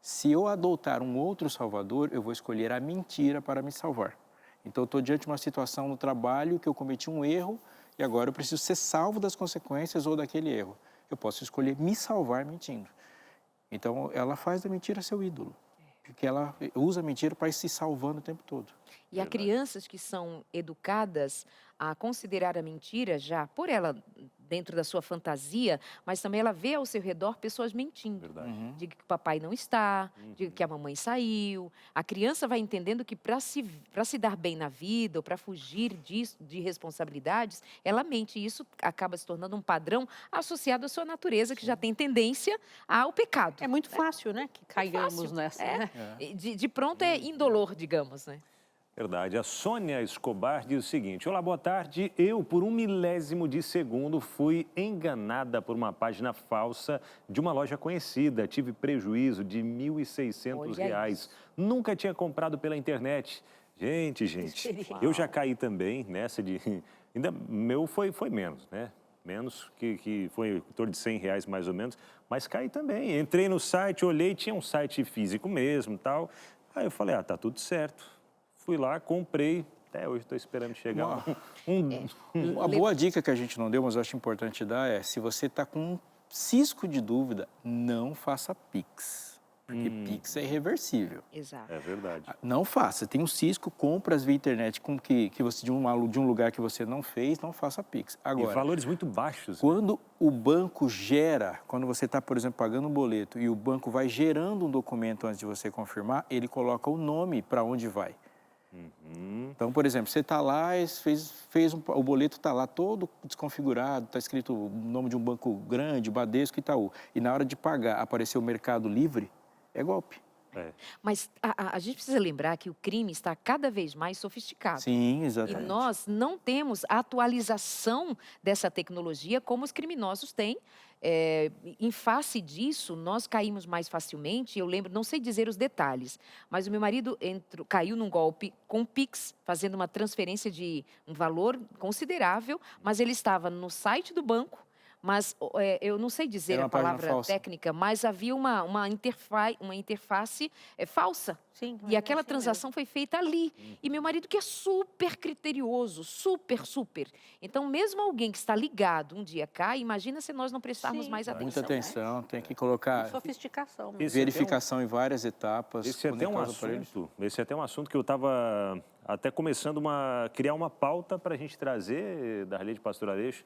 Se eu adotar um outro salvador, eu vou escolher a mentira para me salvar. Então, eu estou diante de uma situação no trabalho que eu cometi um erro e agora eu preciso ser salvo das consequências ou daquele erro. Eu posso escolher me salvar mentindo. Então, ela faz da mentira seu ídolo. Porque ela usa a mentira para ir se salvando o tempo todo. E há crianças que são educadas a considerar a mentira já por ela dentro da sua fantasia, mas também ela vê ao seu redor pessoas mentindo. Verdade. Diga que o papai não está, diga que a mamãe saiu. A criança vai entendendo que para se dar bem na vida ou para fugir de responsabilidades, ela mente. E isso acaba se tornando um padrão associado à sua natureza, que já tem tendência ao pecado. É muito fácil, né? Que caigamos fácil, nessa, é. né? De pronto é indolor, digamos, né? Verdade. A Sônia Escobar diz o seguinte: olá, boa tarde. Eu, por 1/1000 de segundo, fui enganada por uma página falsa de uma loja conhecida. Tive prejuízo de R$ 1.600. Olha isso. Nunca tinha comprado pela internet. Gente, eu já caí também nessa de... Ainda meu foi menos, né? Menos, que foi em torno de R$ 100 mais ou menos. Mas caí também. Entrei no site, olhei, tinha um site físico mesmo e tal. Aí eu falei, tá tudo certo. fui lá, comprei. Até hoje estou esperando chegar Uma boa dica que a gente não deu, mas eu acho importante dar é, se você está com um cisco de dúvida, não faça Pix. Porque Pix é irreversível. Exato. É verdade. Não faça. Tem um cisco, compras via internet com que você de um lugar que você não fez, não faça Pix. E Agora, valores muito baixos. quando o banco gera, quando você está, por exemplo, pagando um boleto e o banco vai gerando um documento antes de você confirmar, ele coloca o nome para onde vai. Então, por exemplo, você está lá, o boleto está lá todo desconfigurado, está escrito o nome de um banco grande, Bradesco, Itaú. E na hora de pagar apareceu o Mercado Livre, é golpe. Mas a gente precisa lembrar que o crime está cada vez mais sofisticado. Sim, E exatamente. nós não temos a atualização dessa tecnologia como os criminosos têm. Em face disso, nós caímos mais facilmente. Eu lembro, não sei dizer os detalhes, mas o meu marido caiu num golpe com Pix, fazendo uma transferência de um valor considerável, mas ele estava no site do banco. Mas eu não sei dizer Era uma a página palavra falsa. técnica, mas havia uma interface falsa. Sim, E aquela assim mesmo. transação foi feita ali. E meu marido, que é super criterioso, super. Então, mesmo alguém que está ligado um dia cai, imagina se nós não prestarmos Sim. mais atenção. Muita né? atenção, tem que colocar Sofisticação mesmo. Esse verificação em várias etapas. Esse é até um conectar os aparelhos. assunto que eu estava até começando criar uma pauta para a gente trazer da Rede de Pastor Aleixo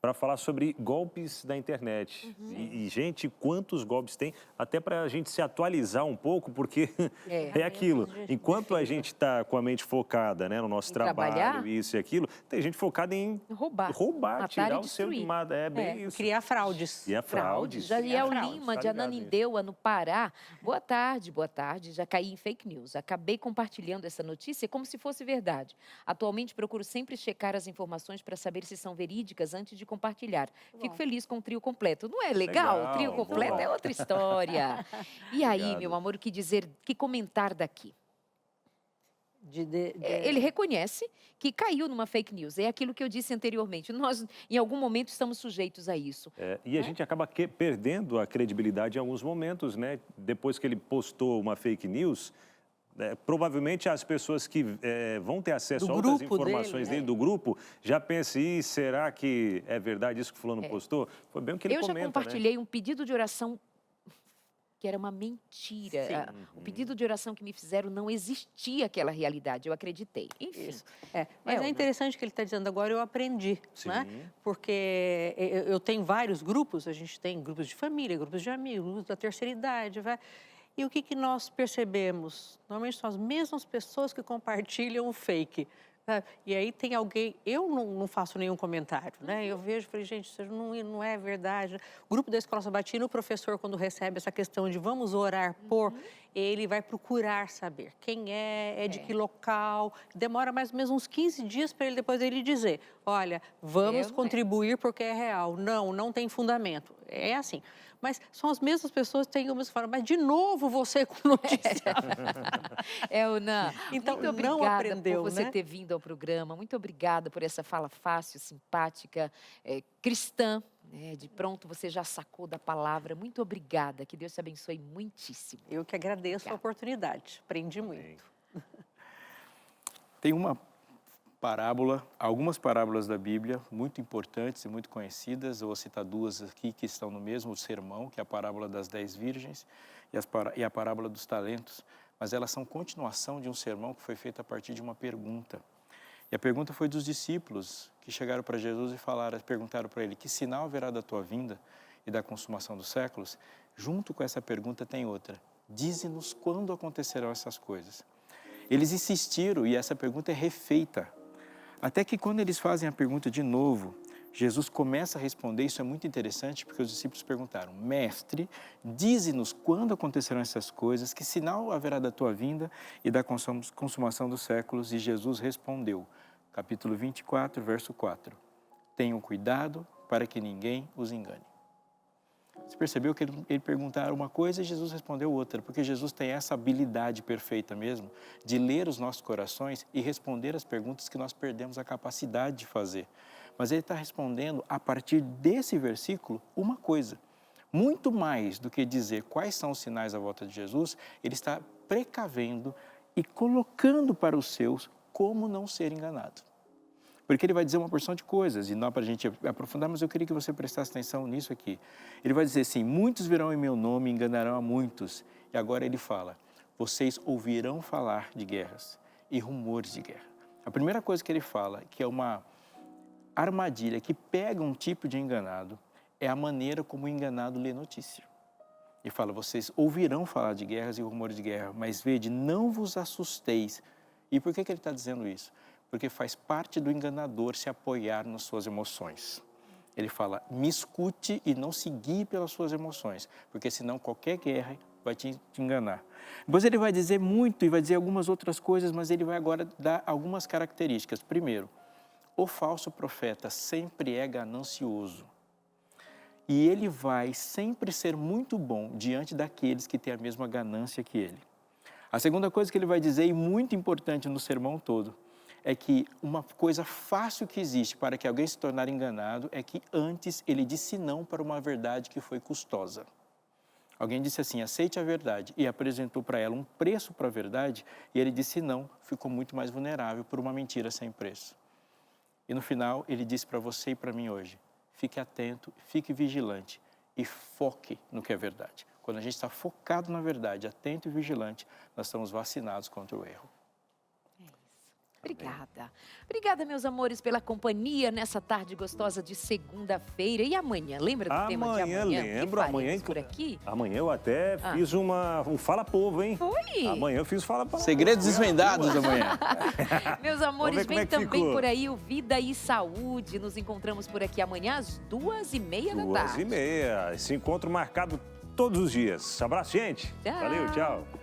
para falar sobre golpes da internet. E, gente, quantos golpes tem? Até para a gente se atualizar um pouco, porque é aquilo. Enquanto a gente está com a mente focada, né, no nosso Em trabalho, trabalhar? isso e aquilo, tem gente focada em Roubar, matar tirar e o seu destruir. de É bem isso. Criar fraudes. E é fraude. Jaliel fraude, Lima, tá de ligado Ananindeua, no Pará. Boa tarde. Já caí em fake news. Acabei compartilhando essa notícia como se fosse verdade. Atualmente procuro sempre checar as informações para saber se são verídicas antes de compartilhar. Fico feliz com o trio completo. Não é legal? Legal, O trio muito completo bom. é outra história. E aí, Obrigado. meu amor, o que comentar daqui? Ele reconhece que caiu numa fake news. É aquilo que eu disse anteriormente. Nós, em algum momento, estamos sujeitos a isso. E a gente acaba perdendo a credibilidade em alguns momentos, né? Depois que ele postou uma fake news, provavelmente as pessoas que vão ter acesso Do a outras grupo informações dele, dele, do grupo, já pensam, será que é verdade isso que o fulano postou? Foi bem o que ele Eu já comenta, compartilhei um pedido de oração que era uma mentira. O pedido de oração que me fizeram não existia aquela realidade, eu acreditei. Enfim. Isso. Mas é interessante o que ele está dizendo agora, eu aprendi, né? Porque eu tenho vários grupos, a gente tem grupos de família, grupos de amigos, grupos da terceira idade, e o que nós percebemos? Normalmente são as mesmas pessoas que compartilham o fake. E aí tem alguém, eu não faço nenhum comentário, né? Eu vejo, falei, gente, isso não é verdade. O grupo da Escola Sabatina, o professor, quando recebe essa questão de vamos orar por, ele vai procurar saber quem é de que local. Demora mais ou menos uns 15 dias para ele depois ele dizer, olha, vamos contribuir porque é real. Não tem fundamento. É assim. Mas são as mesmas pessoas que têm o mesmo falam, mas de novo você com notícia. Elna, Então, muito não obrigada aprendeu, por você né? ter vindo ao programa. Muito obrigada por essa fala fácil, simpática, cristã. De pronto você já sacou da palavra. Muito obrigada. Que Deus te abençoe muitíssimo. Eu que agradeço a oportunidade. Aprendi muito. Tem uma parábola, algumas parábolas da Bíblia muito importantes e muito conhecidas. Eu vou citar duas aqui que estão no mesmo sermão, que é a parábola das 10 virgens e a parábola dos talentos. Mas elas são continuação de um sermão que foi feito a partir de uma pergunta. E a pergunta foi dos discípulos que chegaram para Jesus e perguntaram para ele, que sinal haverá da tua vinda e da consumação dos séculos? Junto com essa pergunta tem outra. Dize-nos quando acontecerão essas coisas. Eles insistiram e essa pergunta é refeita. Até que quando eles fazem a pergunta de novo, Jesus começa a responder, isso é muito interessante, porque os discípulos perguntaram, Mestre, dize-nos quando acontecerão essas coisas, que sinal haverá da tua vinda e da consumação dos séculos? E Jesus respondeu, capítulo 24, verso 4, tenham cuidado para que ninguém os engane. Você percebeu que ele perguntaram uma coisa e Jesus respondeu outra, porque Jesus tem essa habilidade perfeita mesmo de ler os nossos corações e responder as perguntas que nós perdemos a capacidade de fazer. Mas ele está respondendo, a partir desse versículo, uma coisa. Muito mais do que dizer quais são os sinais à volta de Jesus, ele está precavendo e colocando para os seus como não ser enganado. Porque ele vai dizer uma porção de coisas, e não para a gente aprofundar, mas eu queria que você prestasse atenção nisso aqui. Ele vai dizer assim, muitos virão em meu nome e enganarão a muitos. E agora ele fala, vocês ouvirão falar de guerras e rumores de guerra. A primeira coisa que ele fala, que é uma armadilha que pega um tipo de enganado, é a maneira como o enganado lê notícia. Ele fala, vocês ouvirão falar de guerras e rumores de guerra, mas vede, não vos assusteis. E por que ele está dizendo isso? Porque faz parte do enganador se apoiar nas suas emoções. Ele fala, me escute e não se guie pelas suas emoções, porque senão qualquer guerra vai te enganar. Depois ele vai dizer muito e vai dizer algumas outras coisas, mas ele vai agora dar algumas características. Primeiro, o falso profeta sempre é ganancioso. E ele vai sempre ser muito bom diante daqueles que têm a mesma ganância que ele. A segunda coisa que ele vai dizer, e muito importante no sermão todo, é que uma coisa fácil que existe para que alguém se tornar enganado é que antes ele disse não para uma verdade que foi custosa. Alguém disse assim, aceite a verdade, e apresentou para ela um preço para a verdade, e ele disse não, ficou muito mais vulnerável por uma mentira sem preço. E no final, ele disse para você e para mim hoje, fique atento, fique vigilante e foque no que é verdade. Quando a gente está focado na verdade, atento e vigilante, nós estamos vacinados contra o erro. Obrigada. Obrigada, meus amores, pela companhia nessa tarde gostosa de segunda-feira. E amanhã? Lembra do tema de amanhã? Lembro. Amanhã, por aqui? Amanhã eu até fiz um Fala Povo, hein? Foi? Amanhã eu fiz Fala Povo. Segredos desvendados amanhã. Meus amores, vem também ficou. por aí o Vida e Saúde. Nos encontramos por aqui amanhã às 2h30 da tarde. 2h30. Esse encontro marcado todos os dias. Abraço, gente. Tchau. Valeu, tchau.